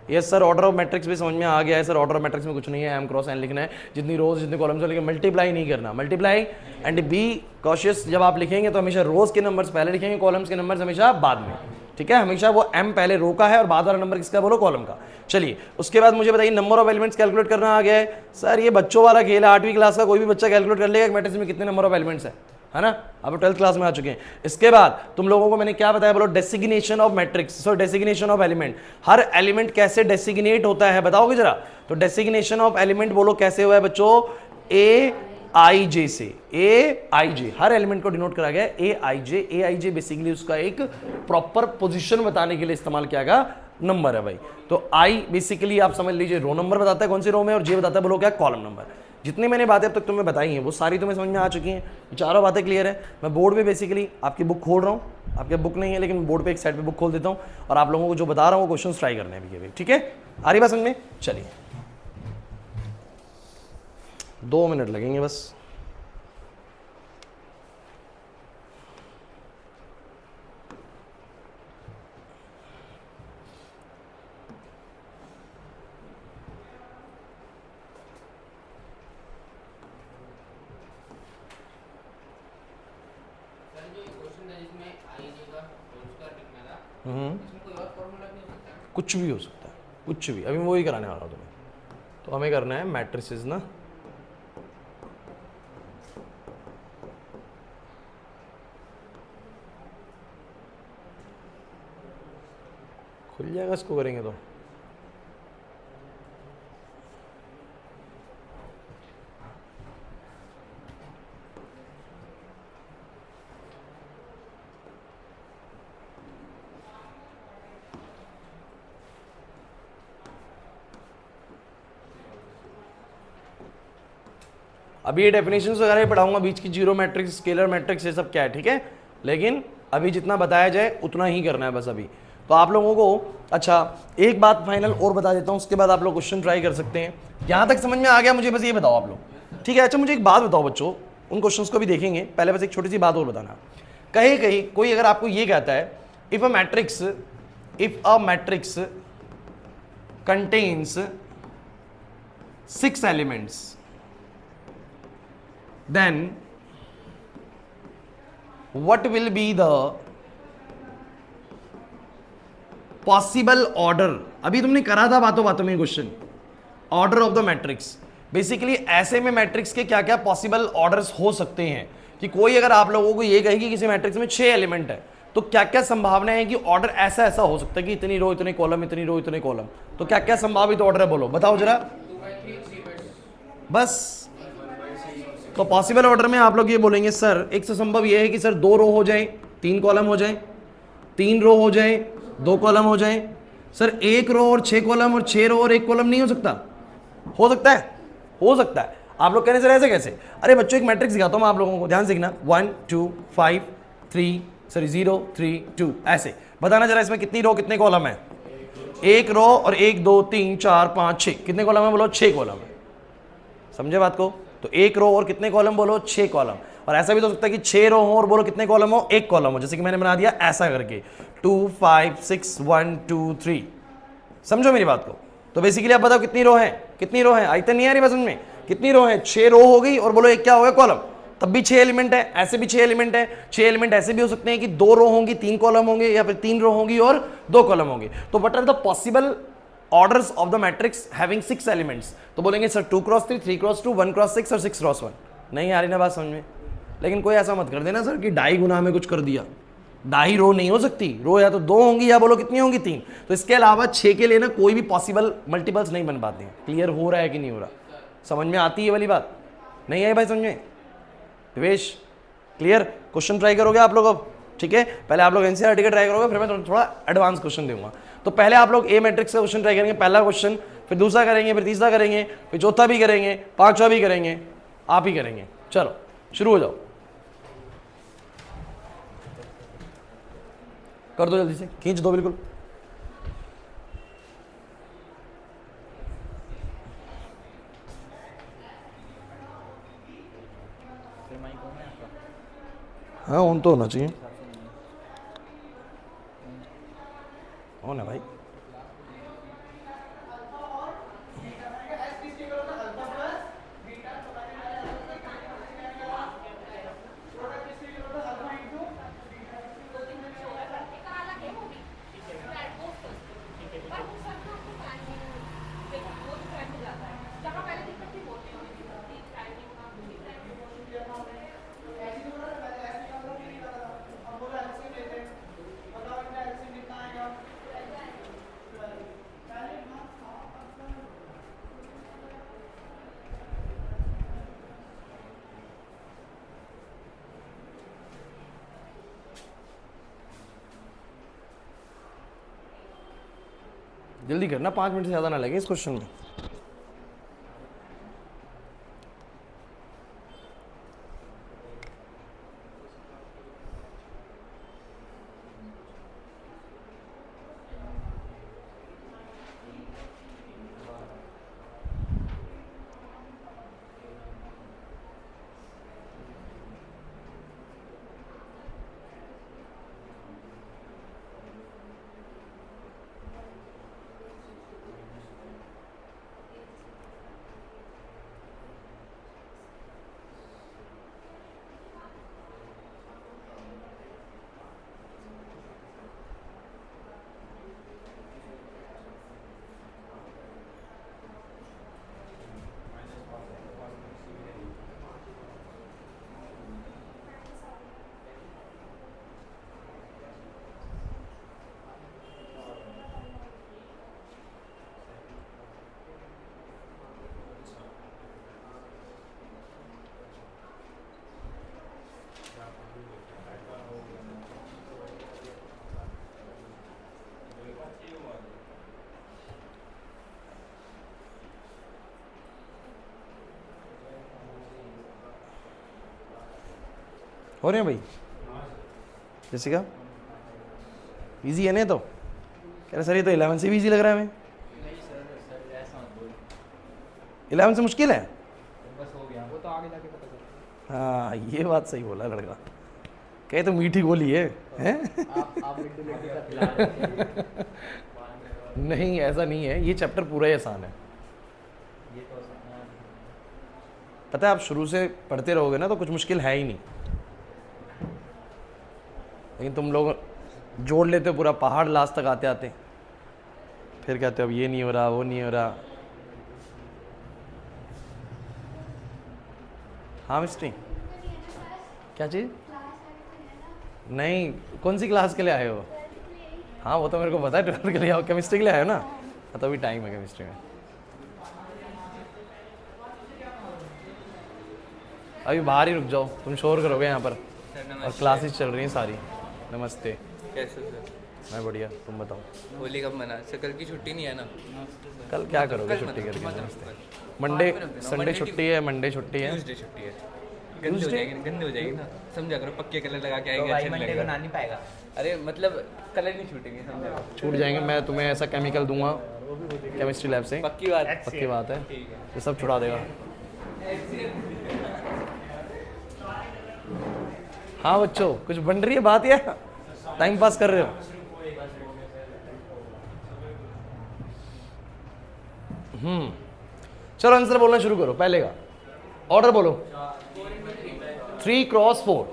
[SPEAKER 1] Yes sir. Order of matrix भी समझ में आ गया है सर। ऑर्डर ऑफ मैट्रिक्स में कुछ नहीं है, एम क्रॉस एन लिखना है, जितनी रोज जितने कॉलम्स है, लेकिन मल्टीप्लाई नहीं करना। मल्टीप्लाई एंड बी कॉशियस, जब आप लिखेंगे तो हमेशा रोज के नंबर्स पहले लिखेंगे, कॉलम्स के नंबर्स हमेशा बाद में। ठीक है, हमेशा वो एम पहले रो का है और बाद वाला नंबर किसका बोलो, कॉलम का। चलिए उसके बाद मुझे बताइए नंबर ऑफ एलिमेंट्स कैलकुलेट करना आ गया है। सर ये बच्चों वाला खेल है, 8वीं क्लास का कोई भी बच्चा कैलकुलेट कर लेगा मैट्रिक्स में कितने नंबर ऑफ एलिमेंट्स है ना। अब 12th क्लास में आ चुके हैं। इसके बाद तुम लोगों को मैंने क्या बताया, बोलो designation of matrix, so designation of element. Her element कैसे डेसिग्नेट होता है बताओगे जरा? तो डेसिग्नेशन ऑफ एलिमेंट बोलो कैसे हुआ है बच्चों, ए आई जे से। ए आई जे, हर एलिमेंट को डिनोट करा गया ए आई जे। ए आई जे बेसिकली उसका एक प्रॉपर पोजीशन बताने के लिए इस्तेमाल किया गया नंबर है भाई। तो आई बेसिकली आप समझ लीजिए रो नंबर बताता है कौन सी रो में, और जे बताता है बोलो क्या, कॉलम नंबर। जितनी मैंने बातें अब तक तुम्हें बताई हैं वो सारी तुम्हें समझ में आ चुकी हैं, चारों बातें क्लियर है। मैं बोर्ड पे बेसिकली आपकी बुक खोल रहा हूँ, आपके बुक नहीं है लेकिन बोर्ड पे एक साइड पे बुक खोल देता हूँ और आप लोगों को जो बता रहा हूँ वो क्वेश्चन ट्राई करने हैं भी। ठीक है, आ रही बात समझ में? चलिए 2 मिनट लगेंगे बस। कुछ भी हो सकता है, कुछ भी। अभी मैं वही कराने वाला हूँ तुम्हें। तो हमें करना है मैट्रिसेस ना, खुल जाएगा इसको करेंगे तो। अभी ये डेफिनेशंस वगैरह पढ़ाऊंगा बीच की, जीरो मैट्रिक्स, स्केलर मैट्रिक्स, ये सब क्या है। ठीक है, लेकिन अभी जितना बताया जाए उतना ही करना है बस अभी। तो आप लोगों को, अच्छा एक बात फाइनल और बता देता हूँ, उसके बाद आप लोग क्वेश्चन ट्राई कर सकते हैं। यहाँ तक समझ में आ गया मुझे, बस ये बताओ आप लोग। ठीक है, अच्छा मुझे एक बात बताओ बच्चों, उन क्वेश्चंस को भी देखेंगे, पहले बस एक छोटी सी बात और बताना। कहीं कहीं कोई अगर आपको ये कहता है if a matrix contains 6 elements then what will be the possible order? अभी तुमने करा था बातों बातों में question, order of the matrix. Basically ऐसे में मैट्रिक्स के क्या क्या पॉसिबल ऑर्डर्स हो सकते हैं, कि कोई अगर आप लोगों को ये कहे कि किसी मैट्रिक्स में 6 एलिमेंट है तो क्या क्या संभावना है कि ऑर्डर ऐसा ऐसा हो सकता है कि इतनी रो इतने कॉलम, इतनी रो इतने कॉलम। तो क्या क्या संभावित ऑर्डर है बोलो, बताओ जरा बस। तो पॉसिबल ऑर्डर में आप लोग ये बोलेंगे सर एक से संभव ये है कि सर 2 रो हो जाए 3 कॉलम हो जाए, 3 रो हो जाए 2 कॉलम हो जाए। सर 1 रो और 6 कॉलम और 6 रो और 1 कॉलम नहीं हो सकता? हो सकता है, हो सकता है। आप लोग कह रहे सर ऐसे कैसे? अरे बच्चों एक मैट्रिक्स दिखाता हूं मैं आप लोगों को, ध्यान से देखना। 1 2 5 3 सॉरी 0 3 2 ऐसे बताना जरा इसमें कितनी रो कितने कॉलम है। 1 रो और 1 2 3 4 5 6 कितने कॉलम है बोलो? 6 कॉलम है। समझे बात को? तो 1 रो और कितने कॉलम बोलो? 6 कॉलम। और ऐसा भी तो हो सकता है कि 6 रो हो और बोलो कितने कॉलम हो? 1 कॉलम हो, जैसे कि मैंने बना दिया ऐसा करके 2 5 6 1 2 3। समझो मेरी बात को? तो बेसिकली आप बताओ कितनी रो है, कितनी रो है? आई तो नहीं आ रही बात समझ में? कितनी रो है? 6 रो हो गई और बोलो एक क्या हो गया? कॉलम। तब भी 6 एलिमेंट है, ऐसे भी 6 एलिमेंट है। 6 एलिमेंट ऐसे भी हो सकते हैं कि 2 रो होंगी 3 कॉलम होंगे, या फिर 3 रो होंगी और 2 कॉलम होंगे। तो what are the possible orders of the matrix having 6 elements? तो बोलेंगे सर 2 क्रॉस 3 3 क्रॉस 2 1 क्रॉस 6 और 6 क्रॉस 1। नहीं आ रही ना बात समझ में? लेकिन कोई ऐसा मत कर देना सर कि ढाई गुना में कुछ कर दिया। ढाई रो नहीं हो सकती, रो या तो 2 होंगी या बोलो कितनी होंगी 3। तो इसके अलावा 6 के लिए ना कोई भी पॉसिबल मल्टीपल्स नहीं बन पाते हैं। क्लियर हो रहा है कि नहीं हो रहा? समझ में आती है वाली बात? नहीं आई भाई समझ में? दिवेश क्लियर? क्वेश्चन ट्राई करोगे आप लोग अब? ठीक है, पहले आप लोग एनसीईआरटी का ट्राई करोगे, फिर मैं थोड़ा एडवांस क्वेश्चन दूंगा। तो पहले आप लोग ए मैट्रिक्स का क्वेश्चन ट्राई करेंगे, पहला क्वेश्चन, फिर दूसरा करेंगे, फिर तीसरा करेंगे, फिर चौथा भी करेंगे, पांचवा भी करेंगे, आप ही करेंगे। चलो शुरू हो जाओ, कर दो जल्दी से, खींच दो बिल्कुल। हाँ ऑन तो होना चाहिए, ऑन है भाई। जल्दी करना, 5 मिनट से ज़्यादा ना लगे इस क्वेश्चन में। हो रहे हैं भाई? जैसिका इजी है नहीं तो कह रहे सर ये तो 11 से भी इजी लग रहा है हमें। 11 से मुश्किल है?
[SPEAKER 2] बस हो गया, वो तो आगे जाके पता चलेगा।
[SPEAKER 1] हाँ ये बात सही बोला लड़का, कहे तो मीठी गोली है, हैं?
[SPEAKER 2] आप लिट्टी का खिला रहे हैं।
[SPEAKER 1] नहीं ऐसा नहीं है, ये चैप्टर पूरा ही आसान है।
[SPEAKER 2] ये तो
[SPEAKER 1] पता है आप शुरू से पढ़ते रहोगे ना तो कुछ मुश्किल है ही नहीं, लेकिन तुम लोग जोड़ लेते हो पूरा पहाड़ लास्ट तक आते आते, फिर कहते हो अब ये नहीं हो रहा वो नहीं हो रहा। हाँ मिस्ट्री क्या चीज़? नहीं कौन सी क्लास के लिए आए हो? हाँ वो तो मेरे को पता है 12th के लिए आओ, केमिस्ट्री के लिए आए हो ना? तो अभी टाइम है केमिस्ट्री में, अभी बाहर ही रुक जाओ, तुम शोर करोगे यहाँ पर और क्लासेस चल रही हैं सारी। नमस्ते।
[SPEAKER 3] कैसे सर?
[SPEAKER 1] मैं बढ़िया, तुम बताओ।
[SPEAKER 3] होली कब मना? सर कल की छुट्टी नहीं है ना?
[SPEAKER 1] कल क्या करोगे छुट्टी करके? नमस्ते। मंडे संडे छुट्टी है, मंडे छुट्टी है,
[SPEAKER 3] ट्यूसडे छुट्टी है। गंदे हो जाएगी, गंदे हो जाएगी ना, समझा करो। पक्के कलर लगा के आएंगे, अच्छा नहीं लगेगा।
[SPEAKER 2] बना नहीं पाएगा।
[SPEAKER 3] अरे मतलब कलर नहीं छूटेंगे, समझा?
[SPEAKER 1] छूट जाएंगे। मैं तुम्हें ऐसा केमिकल दूंगा केमिस्ट्री लैब से,
[SPEAKER 3] पक्की बात।
[SPEAKER 1] पक्की बात है,
[SPEAKER 3] ठीक है।
[SPEAKER 1] ये सब छुड़ा देगा। हाँ बच्चों कुछ बन रही है बात या टाइम पास कर रहे हो? चलो आंसर बोलना शुरू करो, पहले का ऑर्डर बोलो। 3 क्रॉस 4।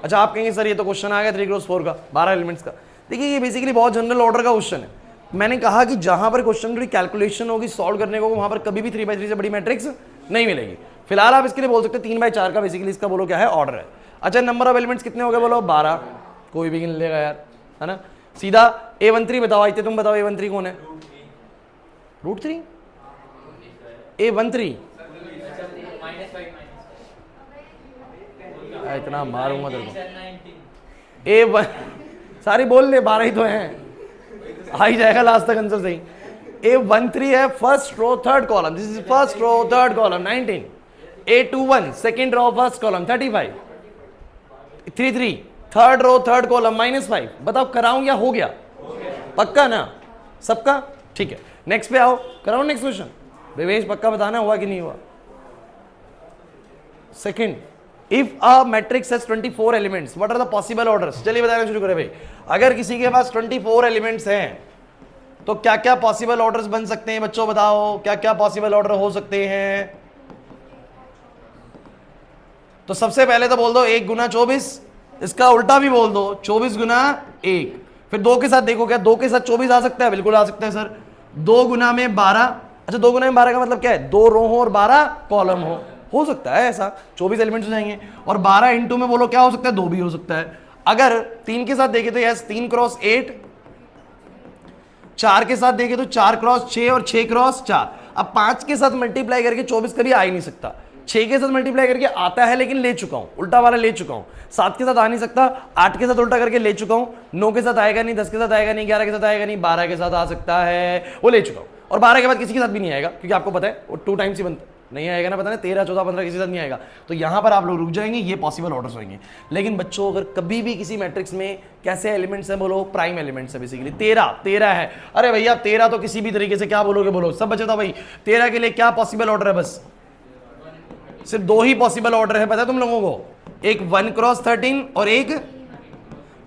[SPEAKER 1] अच्छा आप कहेंगे सर ये तो क्वेश्चन आ गया 3 क्रॉस 4 का, 12 एलिमेंट्स का। देखिए ये बेसिकली बहुत जनरल ऑर्डर का क्वेश्चन है। मैंने कहा कि जहां पर क्वेश्चन की कैलकुलेशन होगी सॉल्व करने को, वहां पर कभी भी 3/3 से बड़ी मैट्रिक्स नहीं मिलेगी। फिलहाल आप इसके लिए बोल सकते हैं 3/4 का बेसिकली इसका बोलो क्या है ऑर्डर है। अच्छा नंबर ऑफ एलिमेंट्स कितने हो गए बोलो? 12। कोई भी गिन लेगा यार, है ना? सीधा A13 बताओ, आइए तुम बताओ A13 कौन है? √3 A13। इतना मारूंगा तेरे को। A1 सारी बोल ले, 12 ही तो हैं, आ ही जाएगा लास्ट तक आंसर सही। A13 है first row third column, this is first row third column 19। A21 second row first column 35। 33 third row third column -5। बताओ कराऊं या हो गया? पक्का ना सबका? ठीक है नेक्स्ट पे आओ, कराओ नेक्स्ट क्वेश्चन। विवेश पक्का बताना हुआ कि नहीं हुआ? Second if a matrix has 24 elements what are the possible orders. चलिए बताना शुरू करें भाई, अगर किसी के पास 24 एलिमेंट्स हैं तो क्या क्या पॉसिबल ऑर्डर्स बन सकते हैं बच्चों, बताओ क्या क्या पॉसिबल ऑर्डर हो सकते हैं। तो सबसे पहले तो बोल दो 1 गुना 24, इसका उल्टा भी बोल दो 24 गुना 1। फिर 2 के साथ देखो, क्या 2 के साथ 24 आ सकता है? बिल्कुल आ सकता है सर। 2 गुना में 12, अच्छा 2 गुना में 12 का मतलब क्या है? 2 रो हो और 12 कॉलम हो सकता है ऐसा, 24 एलिमेंट्स हो जाएंगे। और 12 इंटू में बोलो क्या हो सकता है? 2 भी हो सकता है। अगर 3 के साथ देखे तो यस 3 क्रॉस 8, 4 के साथ देखे तो 4 क्रॉस 6 और 6 क्रॉस 4। अब 5 के साथ मल्टीप्लाई करके 24 कभी आ ही नहीं सकता। 6 के साथ मल्टीप्लाई करके आता है लेकिन ले चुका हूं, उल्टा वाला ले चुका हूं। 7 के साथ आ नहीं सकता, 8 के साथ उल्टा करके ले चुका हूं। 9 के साथ आएगा नहीं, 10 के साथ आएगा नहीं, 11 के साथ आएगा नहीं, 12 के साथ आ सकता है, वो ले चुका हूं। और 12 के बाद किसी के साथ भी नहीं आएगा, क्योंकि आपको पता है वो 2 टाइम्स ही बनता नहीं आएगा ना, पता नहीं 13, 14, 15 किसी के साथ नहीं आएगा। तो यहां पर आप लोग रुक जाएंगे, ये पॉसिबल ऑर्डर्स होंगे। लेकिन बच्चों अगर कभी भी किसी मैट्रिक्स में कैसे एलिमेंट्स हैं, बोलो प्राइम एलिमेंट्स है बेसिकली। 13 है, अरे भैया 13 तो किसी भी तरीके से क्या बोलोगे, बोलो सब बचे। तो भाई 13 के लिए क्या पॉसिबल ऑर्डर है? बस सिर्फ 2 ही पॉसिबल ऑर्डर है, पता है तुम लोगों को, एक 1 क्रॉस 13 और एक,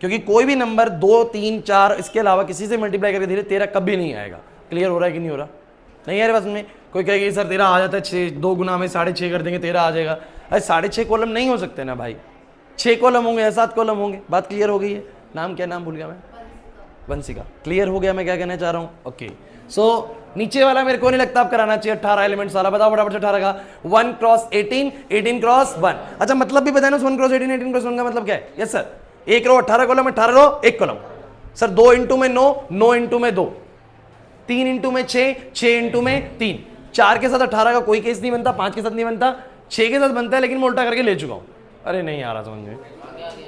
[SPEAKER 1] क्योंकि कोई भी नंबर 2, 3, 4 इसके अलावा किसी से मल्टीप्लाई करके धीरे 13 कभी नहीं आएगा। क्लियर हो रहा है कि नहीं हो रहा? नहीं यार बस में कोई कहेगा सर 13 आ जाता है, 6 2 गुना में 6.5 कर देंगे 13 आ जाएगा। अरे 6.5 कॉलम नहीं हो सकते ना भाई, 6 कॉलम होंगे या 7 कॉलम होंगे। बात क्लियर हो गई है? नाम क्या, नाम भूल गया मैं, वंशिका। क्लियर हो गया मैं क्या कहना चाह रहा हूँ? ओके। सो नीचे वाला मेरे को नहीं लगता आप कराना चाहिए 18 एलिमेंट्स वाला। बताओ फटाफट से 18 का। 1 क्रॉस 18, 18 क्रॉस 1। अच्छा मतलब भी बताना 1 क्रॉस 18, 18 क्रॉस 1 का मतलब क्या है? यस सर, 1 रो 18 कॉलम, 18 रो 1 कॉलम। सर 2 इंटू में 9, 9 इंटू में 2, 3 इंटू में 6, 6 इंटू में 3। 4 के साथ 18 का कोई केस नहीं बनता, 5 के साथ नहीं बनता, 6 के साथ बनता है लेकिन मैं उल्टा करके ले चुका हूं। अरे नहीं आ रहा समझ में।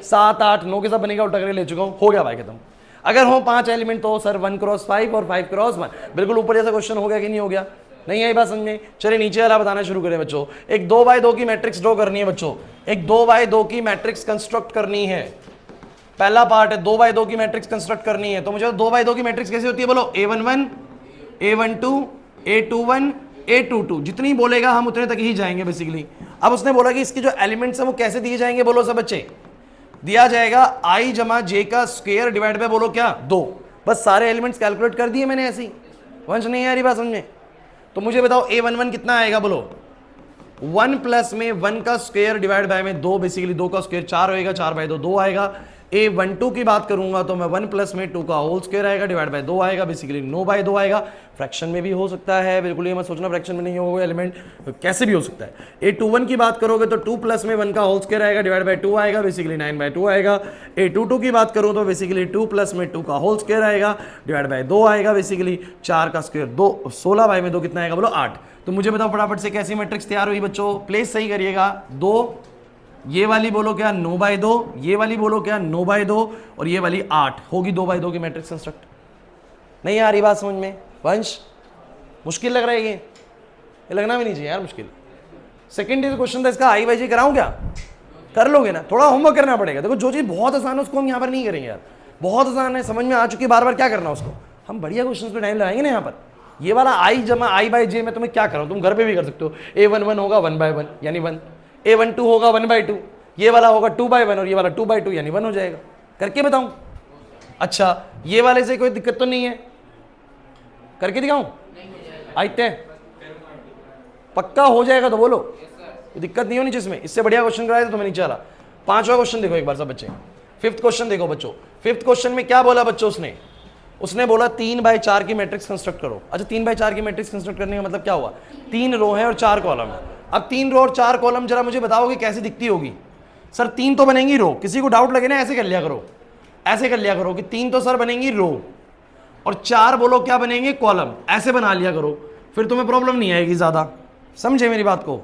[SPEAKER 1] 7, 8, 9 के साथ बनेगा, उल्टा करके ले चुका हूं, हो गया भाई खत्म। अगर हो 5 एलिमेंट तो सर 1 क्रॉस 5 और 5 क्रॉस 1। बिल्कुल ऊपर जैसा क्वेश्चन हो गया कि नहीं हो गया? नहीं आई बात समझ में? चलिए नीचे वाला बताना शुरू करें बच्चों। एक 2x2 की मैट्रिक्स ड्रॉ करनी है बच्चों, एक 2x2 की मैट्रिक्स कंस्ट्रक्ट करनी है। पहला पार्ट है 2x2 की मैट्रिक्स कंस्ट्रक्ट करनी है। तो मुझे 2x2 की मैट्रिक्स कैसे होती है बोलो? A11, A12, A21, A22। जितनी बोलेगा हम उतने तक ही जाएंगे बेसिकली। अब उसने बोला कि इसके जो एलिमेंट्स हैं वो कैसे दिए जाएंगे, बोलो सब बच्चे? दिया जाएगा i जमा j का स्क्वायर डिवाइड बाय बोलो क्या? 2। बस सारे एलिमेंट्स कैलकुलेट कर दिए मैंने ऐसे ही। वंश नहीं आ रही बात समझ में? तो मुझे बताओ A11 कितना आएगा बोलो? 1 प्लस में 1 का स्क्वायर डिवाइड बाय में 2, बेसिकली 2 का स्क्वायर 4 होएगा, 4 बाय 2 2 आएगा। A12 की बात करूंगा तो मैं 1 प्लस में 2 का होल स्क्वायर आएगा डिवाइड बाय 2 आएगा, बेसिकली 9 बाय 2 आएगा। फ्रैक्शन में भी हो सकता है, बिल्कुल ये मत सोचना फ्रैक्शन में नहीं होगा एलिमेंट, कैसे भी हो सकता है। A21 की बात करोगे तो 2 प्लस में 1 का होल स्क्वायर आएगा डिवाइड बाय 2 आएगा, बेसिकली 9 बाय 2 आएगा। A22 की बात करूं तो बेसिकली 2 प्लस में 2 का होल स्क्वायर आएगा डिवाइड बाय 2 आएगा, बेसिकली 4 का स्क्वायर 2, 16 बाय में 2 कितना आएगा बोलो? 8। तो मुझे बताओ फटाफट से कैसी मैट्रिक्स तैयार हुई बच्चों? प्लेस सही करिएगा। 2, ये वाली बोलो क्या? 9 बाय 2, ये वाली बोलो क्या? 9 बाय 2, और ये वाली 8 होगी 2 बाय 2 की मैट्रिक्स कंस्ट्रक्ट। नहीं आ रही बात समझ में? वंश मुश्किल लग रहा है ये लगना भी नहीं चाहिए यार मुश्किल। सेकंड क्वेश्चन था इसका, आई बाई जे कराऊं क्या? कर लोगे ना? थोड़ा होमवर्क करना पड़ेगा। देखो जो चीज़ बहुत आसान है उसको हम यहाँ पर नहीं करेंगे यार, बहुत आसान है, समझ में आ चुकी है, बार बार क्या करना उसको, हम बढ़िया क्वेश्चन पे टाइम लगाएंगे ना यहाँ पर। ये वाला आई जमा आई बाई जे मैं तुम्हें क्या कराऊँ, तुम घर पे भी कर सकते हो। A11 होगा 1 बाय 1 यानी 1, A12 होगा 1 बाय 2, ये वाला होगा 2 बाय 1 और ये वाला 2 बाय 2 यानी 1 हो जाएगा। करके बताऊं? अच्छा ये वाले से कोई दिक्कत तो नहीं है? करके दिखाऊं? आते पक्का हो जाएगा तो बोलो, दिक्कत नहीं होनी जिसमें। इससे बढ़िया क्वेश्चन कराया तो तुम्हें नहीं चला। 5वां क्वेश्चन देखो एक बार सब बच्चे, 5th क्वेश्चन देखो बच्चों। 5th क्वेश्चन में क्या बोला बच्चों? उसने बोला 3 बाय 4 की मैट्रिक्स कंस्ट्रक्ट करो। अच्छा 3 बाय 4 की मैट्रिक्स कंस्ट्रक्ट करने का मतलब क्या हुआ? 3 रो है और 4 कॉलम है। अब 3 रो और 4 कॉलम जरा मुझे बताओगे कैसी दिखती होगी? सर 3 तो बनेंगी रो, किसी को डाउट लगे ना ऐसे कर लिया करो, ऐसे कर लिया करो कि 3 तो सर बनेंगी रो और 4 बोलो क्या बनेंगे? कॉलम। ऐसे बना लिया करो, फिर तुम्हें प्रॉब्लम नहीं आएगी ज्यादा। समझे मेरी बात को?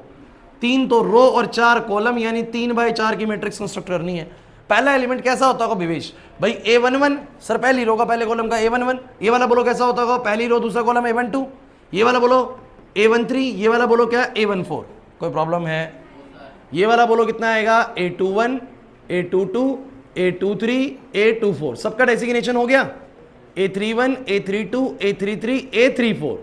[SPEAKER 1] 3 तो रो और 4 कॉलम, यानी 3 बाय 4 की मैट्रिक्स कंस्ट्रक्ट करनी है। पहला एलिमेंट कैसा होता होगा विवेश भाई? A11 सर पहली रो का पहले कॉलम का A11। ये वाला बोलो कैसा होता होगा? पहली रो दूसरा कॉलम A12। ये वाला बोलो A13, ये वाला बोलो क्या? A14। कोई प्रॉब्लम है? ये वाला बोलो कितना आएगा? A21, A22, A23, A24। सबका डेसिग्नेशन हो गया? A31, A32, A33, A34।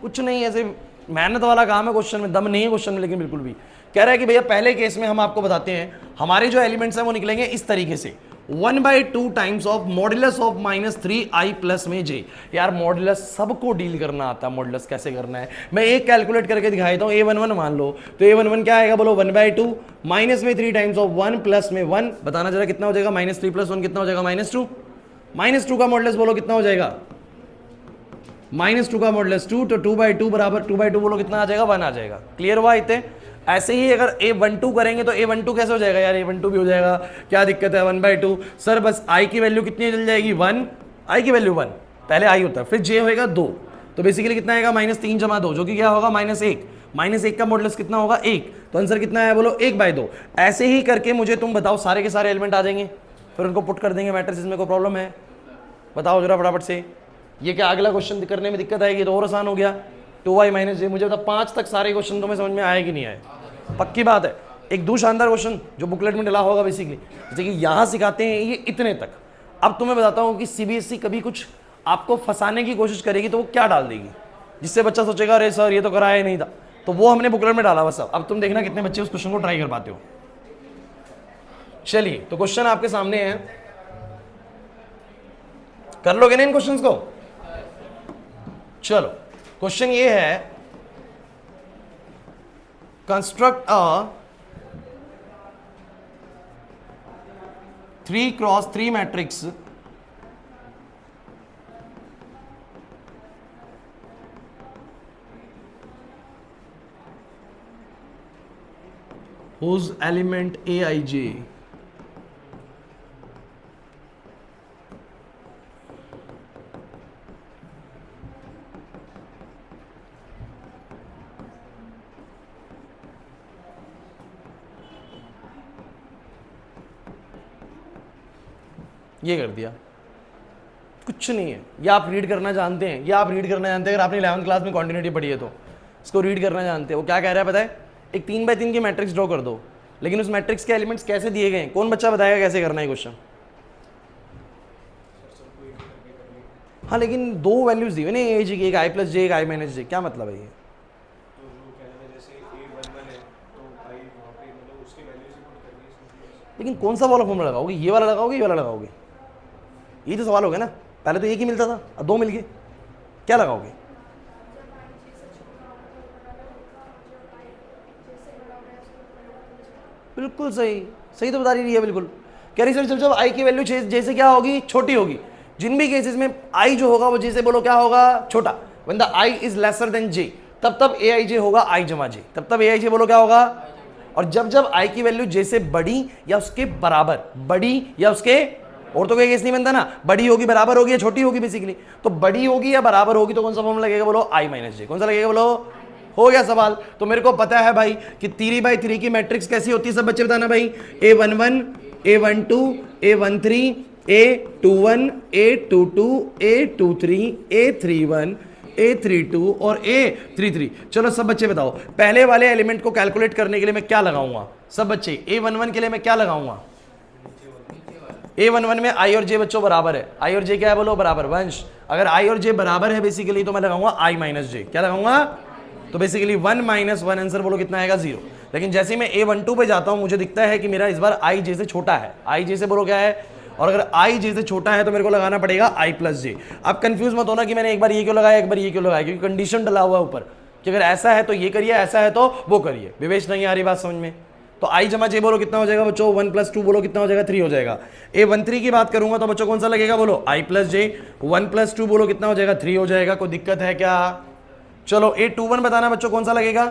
[SPEAKER 1] कुछ नहीं ऐसे मेहनत वाला काम है क्वेश्चन में, दम नहीं है क्वेश्चन में लेकिन बिल्कुल भी। कह रहा है कि भैया पहले केस में हम आपको बताते हैं हमारे जो एलिमेंट्स हैं वो निकलेंगे इस तरीके से 1/2 times of modulus of -3i plus में j। यार मॉडुलस सबको डील करना आता है, मॉडुलस कैसे करना है मैं एक कैलकुलेट करके दिखा देता हूँ। a11 मान लो तो a11 क्या आएगा बोलो 1/2 माइनस में 3 टाइम्स ऑफ 1 प्लस में 1, बताना जरा कितना हो जाएगा, -3 + 1 कितना हो जाएगा -2। -2 का मॉडुलस बोलो कितना हो जाएगा, -2 का मॉडुलस 2, तो 2/2 बराबर 2/2 बोलो कितना आ जाएगा 1 आ जाएगा। क्लियर हुआ इतने। ऐसे ही अगर a12 करेंगे तो a12 कैसे हो जाएगा यार, a12 भी हो जाएगा, क्या दिक्कत है 1/2 सर, बस i की वैल्यू कितनी चल जाएगी 1, i की वैल्यू 1, पहले i होता है फिर j होएगा 2, तो बेसिकली कितना आएगा -3 + 2 जो कि क्या होगा -1, -1 का मॉडुलस कितना होगा 1, तो आंसर कितना है बोलो 1/2। ऐसे ही करके मुझे तुम बताओ सारे के सारे एलिमेंट आ जाएंगे, फिर उनको पुट कर देंगे मैट्रिसेस में, कोई प्रॉब्लम है बताओ जरा फटाफट से। ये क्या अगला क्वेश्चन करने में दिक्कत आएगी, तो और आसान हो गया 2i - j। मुझे बता 5 तक सारे क्वेश्चन तुम्हें समझ में आए कि नहीं आए, पक्की बात है। एक दो शानदार क्वेश्चन जो बुकलेट में डला होगा बेसिकली, जैसे कि यहाँ सिखाते हैं ये इतने तक। अब तुम्हें बताता हूँ कि सीबीएसई कभी कुछ आपको फंसाने की कोशिश करेगी तो वो क्या डाल देगी जिससे बच्चा सोचेगा अरे सर ये तो कराया ही नहीं था, तो वो हमने बुकलेट में डाला बस। अब तुम देखना कितने बच्चे उस क्वेश्चन को ट्राई कर पाते हो। चलिए तो क्वेश्चन आपके सामने है, कर लोगे ना इन क्वेश्चंस को। चलो क्वेश्चन ये है, construct a 3x3 matrix whose element aij ये कर दिया, कुछ नहीं है। ये आप रीड करना जानते हैं, ये आप रीड करना जानते हैं, अगर आपने 11th क्लास में कॉन्टिन्यूटी पढ़ी है तो इसको रीड करना जानते हैं। वो क्या कह रहा है पता है, एक 3x3 की मैट्रिक्स ड्रॉ कर दो, लेकिन उस मैट्रिक्स के एलिमेंट्स कैसे दिए गए, कौन बच्चा बताएगा कैसे करना है क्वेश्चन। हाँ लेकिन दो वैल्यूज दी हुई ना ए जी की, एक i + j एक i - j, क्या मतलब है ये। लेकिन कौन सा वाला फॉर्मूला लगाओगे, ये वाला लगाओगे ये वाला लगाओगे, ये तो सवाल हो गया ना। पहले तो एक ही मिलता था अब दो मिल गए, क्या लगाओगे। बिल्कुल सही, सही तो बता रही है बिल्कुल। कह रही सर जब i की वैल्यू जैसे क्या होगी छोटी होगी, जिन भी केसेस में i जो होगा वो जैसे बोलो क्या होगा छोटा, when the i is lesser than j तब aij होगा i + j, तब aij बोलो क्या होगा। और जब i की वैल्यू j से बड़ी या उसके बराबर, बड़ी या उसके, और तो कोई केस नहीं बनता ना, बड़ी होगी बराबर होगी या छोटी होगी बेसिकली, तो बड़ी होगी या बराबर होगी तो कौन सा फॉर्मूला लगेगा बोलो i - j, कौन सा लगेगा बोलो। हो गया सवाल। तो मेरे को पता है भाई कि 3/3 की मैट्रिक्स कैसी होती है, सब बच्चे बताना भाई। a11 a12 a13 a21 a22 a23 a31 a32 और a33। चलो सब बच्चे बताओ पहले वाले एलिमेंट को कैलकुलेट करने के लिए मैं क्या लगाऊंगा, सब बच्चे a11 के लिए मैं क्या लगाऊंगा। a11 में i और j बच्चों बराबर है, i और j क्या है बोलो बराबर। वंश अगर i और j बराबर है बेसिकली तो मैं लगाऊंगा i - j, क्या लगाऊंगा, तो बेसिकली 1 - 1 आंसर बोलो कितना आएगा 0। लेकिन जैसे ही मैं a12 पे जाता हूं मुझे दिखता है कि मेरा इस बार i j से छोटा है, i j से बोलो क्या है, और अगर i j से छोटा है तो मेरे को लगाना पड़ेगा i + j। अब कंफ्यूज मत होना कि मैंने एक बार ये क्यों लगाया एक बार ये क्यों लगाया, क्योंकि कंडीशन डला हुआ है ऊपर कि अगर ऐसा है तो ये करिए, ऐसा है तो वो करिए। विवेश नहीं आ रही बात समझ में, तो i + j बोलो कितना हो जाएगा बच्चों, 1 + 2 बोलो कितना हो जाएगा 3 हो जाएगा। a13 की बात करूंगा तो बच्चों कौन सा लगेगा बोलो i + j, 1 + 2 बोलो कितना हो जाएगा 3 हो जाएगा। कोई दिक्कत है क्या। चलो a21 बताना बच्चों कौन सा लगेगा,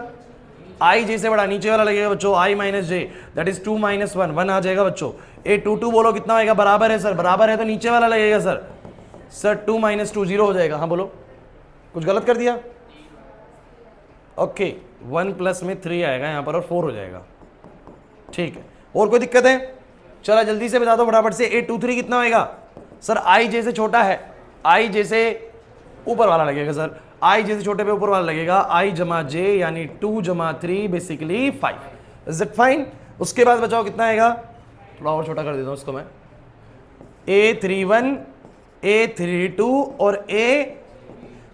[SPEAKER 1] i j से बड़ा नीचे वाला लगेगा बच्चों i - j, दैट इज 2 - 1 1 आ जाएगा बच्चों। a22 बोलो कितना होगा, बराबर है सर, बराबर है तो नीचे वाला लगेगा सर 2 - 2 0 हो जाएगा। हाँ बोलो, कुछ गलत कर दिया, ओके 1 प्लस में 3 आएगा यहाँ पर और 4 हो जाएगा, ठीक है। और कोई दिक्कत है, चला जल्दी से बता दो फटाफट से। a23 कितना होएगा सर, i j से छोटा है, i j से ऊपर वाला लगेगा सर, i j से छोटे पे ऊपर वाला लगेगा, i + j यानी 2 + 3 बेसिकली 5। Is it fine. उसके बाद बचाओ कितना आएगा, थोड़ा और छोटा कर देता हूँ इसको मैं, a31 a32 और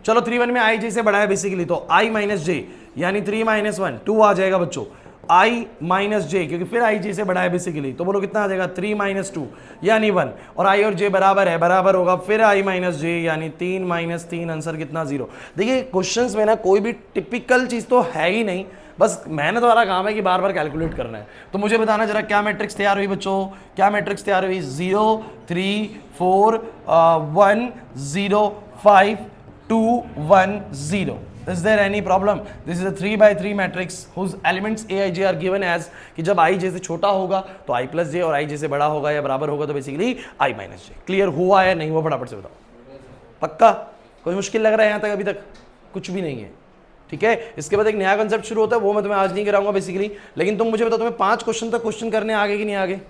[SPEAKER 1] चलो 3 1 में आई जे से बड़ा है बेसिकली, तो आई माइनस जे यानी 3 माइनस 1 2 आ जाएगा बच्चों, आई माइनस जे क्योंकि फिर आई जे से बड़ा है बेसिकली, तो बोलो कितना आ जाएगा 3 माइनस 2 यानी 1, और आई और जे बराबर है, बराबर होगा फिर आई माइनस जे यानी 3 माइनस 3, आंसर कितना 0। देखिए क्वेश्चंस में ना कोई भी टिपिकल चीज तो है ही नहीं, बस मेहनत वाला काम है कि बार बार कैलकुलेट करना है। तो मुझे बताना जरा क्या मैट्रिक्स तैयार हुई बच्चों, क्या मैट्रिक्स तैयार हुई, 0 3 4 1 0 5 2 1 0। Is there any problem? This is a 3 by 3 matrix whose elements a i j are given as कि जब i j से छोटा होगा तो i प्लस j और i j से बड़ा होगा या बराबर होगा तो basically i minus j। Clear हुआ है नहीं हुआ फटाफट से बताओ, पक्का? कोई मुश्किल लग रहा है यहाँ तक? अभी तक कुछ भी नहीं है, ठीक है। इसके बाद एक नया कंसेप्ट शुरू होता है, वो मैं तुम्हें आज नहीं कराऊंगा बेसिकली, लेकिन तुम मुझे बताओ तुम्हें 5 क्वेश्चन तक क्वेश्चन करने आगे कि नहीं आगे?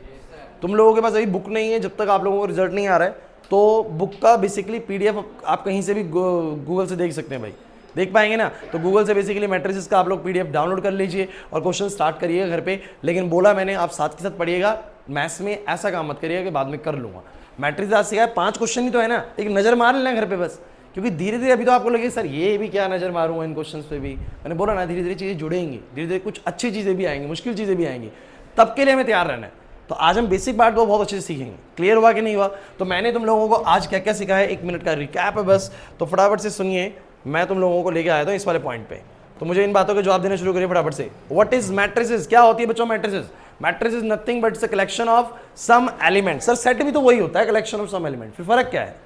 [SPEAKER 1] तुम लोगों के पास अभी बुक नहीं है, जब तक आप लोगों को रिजल्ट नहीं आ रहा है तो बुक का बेसिकली PDF आप कहीं से भी गूगल से देख सकते हैं भाई, देख पाएंगे ना? तो गूगल से बेसिकली मैट्रिसेस का आप लोग PDF डाउनलोड कर लीजिए और क्वेश्चन स्टार्ट करिएगा घर पे। लेकिन बोला मैंने आप साथ के साथ पढ़िएगा, मैथ्स में ऐसा काम मत करिएगा कि बाद में कर लूँगा। मैट्रिक्स आज सिखाया 5 क्वेश्चन ही तो है ना, एक नज़र मार लेना घर पे बस, क्योंकि धीरे धीरे अभी तो आपको लगे सर ये भी क्या नज़र मारूंगा इन क्वेश्चंस पे भी, मैंने बोला ना धीरे धीरे चीज़ें जुड़ेंगी, धीरे धीरे कुछ अच्छी चीज़ें भी आएंगी, मुश्किल चीज़ें भी आएंगी, तब के लिए हमें तैयार रहना है। तो आज हम बेसिक पार्ट को बहुत अच्छे से सीखेंगे। क्लियर हुआ कि नहीं हुआ? तो मैंने तुम लोगों को आज क्या क्या सिखाया, 1 मिनट का रिकैप है बस, तो फटाफट से सुनिए। मैं तुम लोगों को लेके आया था इस वाले पॉइंट पे, तो मुझे इन बातों के जवाब देना शुरू करिए फटाफट से। What is matrices? क्या होती है बच्चों matrices? Matrix is nothing but it's a collection of some element. Sir set भी तो वही होता है, कलेक्शन ऑफ सम एलिमेंट, फिर फर्क क्या है?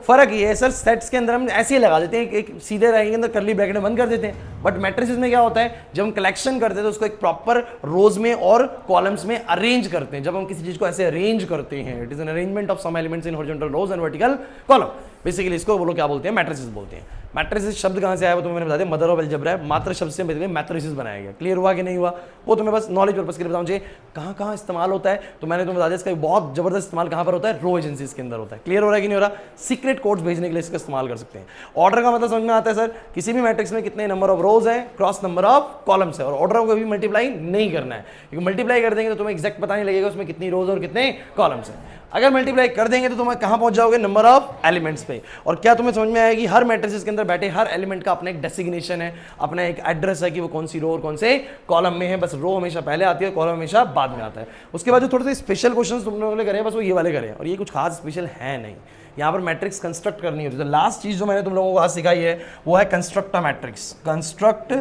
[SPEAKER 1] फर्क ये है सर, सेट्स के अंदर हम ऐसे ही लगा देते हैं, एक सीधे लाइन के अंदर करली ब्रैकेट में बंद कर देते हैं, बट मैट्रिसेस में क्या होता है, जब हम कलेक्शन करते हैं तो उसको एक प्रॉपर रोज में और कॉलम्स में अरेंज करते हैं। जब हम किसी चीज को ऐसे अरेंज करते हैं, it is an arrangement of some elements in horizontal rows and vertical column, basically इसको बोलो क्या बोलते हैं, मैट्रिसेस बोलते हैं। मैट्रिसेस शब्द कहाँ से आया वो तो मैंने बता दिया, मदर ऑफ अलजेब्रा है, मात्र शब्द से बेसिकली मैट्रिसेस बनाया गया। क्लियर हुआ कि नहीं हुआ? वो तुम्हें बस नॉलेज पर्पस के लिए बताऊं चाहिए कहाँ कहाँ इस्तेमाल होता है, तो मैंने तुम्हें बता दिया इसका बहुत जबरदस्त इस्तेमाल कहाँ पर होता है, रो एजेंसीज के अंदर होता है। क्लियर हो रहा है कि नहीं हो रहा? सीक्रेट कोड्स भेजने के लिए इसका इस्तेमाल कर सकते हैं। ऑर्डर का मतलब समझ में आता है सर, किसी भी मैट्रिक्स में कितने नंबर ऑफ रोज है क्रॉस नंबर ऑफ कॉलम्स है, और ऑर्डर को भी मल्टीप्लाई नहीं करना है, क्योंकि मल्टीप्लाई कर देंगे तो तुम्हें एग्जैक्ट पता नहीं लगेगा उसमें कितनी रोज और कितने कॉलम्स है। अगर मल्टीप्लाई कर देंगे तो तुम कहां पहुंच जाओगे, नंबर ऑफ एलिमेंट्स पे। और क्या तुम्हें समझ में आएगी, हर मैट्रिसेस के अंदर बैठे हर एलिमेंट का अपना एक डेसिग्नेशन है, अपना एक एड्रेस है कि वो कौन सी रो और कौन से कॉलम में है। बस रो हमेशा पहले आती है, कॉलम हमेशा बाद में आता है। उसके बाद जो थोड़े से स्पेशल क्वेश्चन तुम लोगों ने करे बस वो ये वाले करे, और ये कुछ खास स्पेशल है नहीं। यहाँ पर मैट्रिक्स कंस्ट्रक्ट करनी होती है। तो लास्ट चीज जो मैंने तुम लोगों को आज सिखाई है वो है construct a matrix. Construct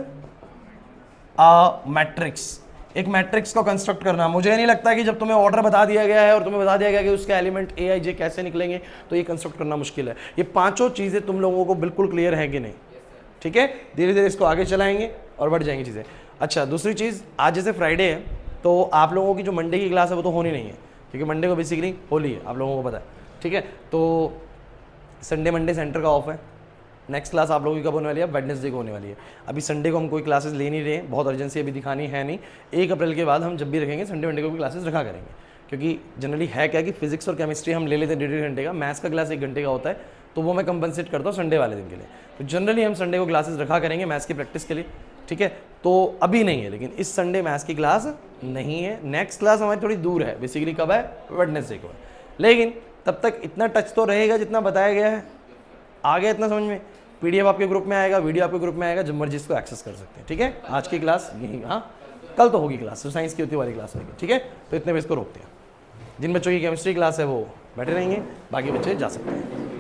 [SPEAKER 1] a matrix, एक मैट्रिक्स को कंस्ट्रक्ट करना। मुझे नहीं लगता कि जब तुम्हें ऑर्डर बता दिया गया है और तुम्हें बता दिया गया कि उसके एलिमेंट ए आई जे कैसे निकलेंगे तो ये कंस्ट्रक्ट करना मुश्किल है। ये पांचों चीज़ें तुम लोगों को बिल्कुल क्लियर है कि नहीं? ठीक है, धीरे धीरे इसको आगे चलाएंगे और बढ़ जाएंगी चीज़ें। अच्छा, दूसरी चीज़, आज जैसे फ्राइडे है तो आप लोगों की जो मंडे की क्लास है वो तो होनी नहीं है, क्योंकि मंडे को बेसिकली होली है, आप लोगों को पता है। ठीक है, तो संडे मंडे सेंटर का ऑफ है। नेक्स्ट क्लास आप लोगों की कब होने वाली है? वेडनेसडे को होने वाली है। अभी संडे को हम कोई क्लासेस ले नहीं रहे, बहुत अर्जेंसी अभी दिखानी है नहीं। 1 अप्रैल के बाद हम जब भी रखेंगे संडे मंडे को भी क्लासेस रखा करेंगे, क्योंकि जनरली है क्या कि फिजिक्स और केमिस्ट्री हम ले लेते हैं 1.5 घंटे का, मैथ्स का क्लास 1 घंटे का होता है, तो वो मैं कंपनसेट करता हूँ संडे वाले दिन के लिए। तो जनरली हम संडे को क्लासेस रखा करेंगे मैथ्स की प्रैक्टिस के लिए। ठीक है, तो अभी नहीं है, लेकिन इस संडे मैथ्स की क्लास नहीं है। नेक्स्ट क्लास हमारी थोड़ी दूर है, बेसिकली कब है? वेडनेसडे को है। लेकिन तब तक इतना टच तो रहेगा जितना बताया गया है। आ गया इतना समझ में? PDF आपके ग्रुप में आएगा, वीडियो आपके ग्रुप में आएगा, जब मर्जी इसको एक्सेस कर सकते हैं। ठीक है, आज की क्लास यही, हाँ कल तो होगी क्लास, तो साइंस की होती वाली क्लास होगी। ठीक है, तो इतने बजे इसको रोकते हैं। जिन बच्चों की केमिस्ट्री क्लास है वो बैठे रहेंगे, बाकी बच्चे जा सकते हैं।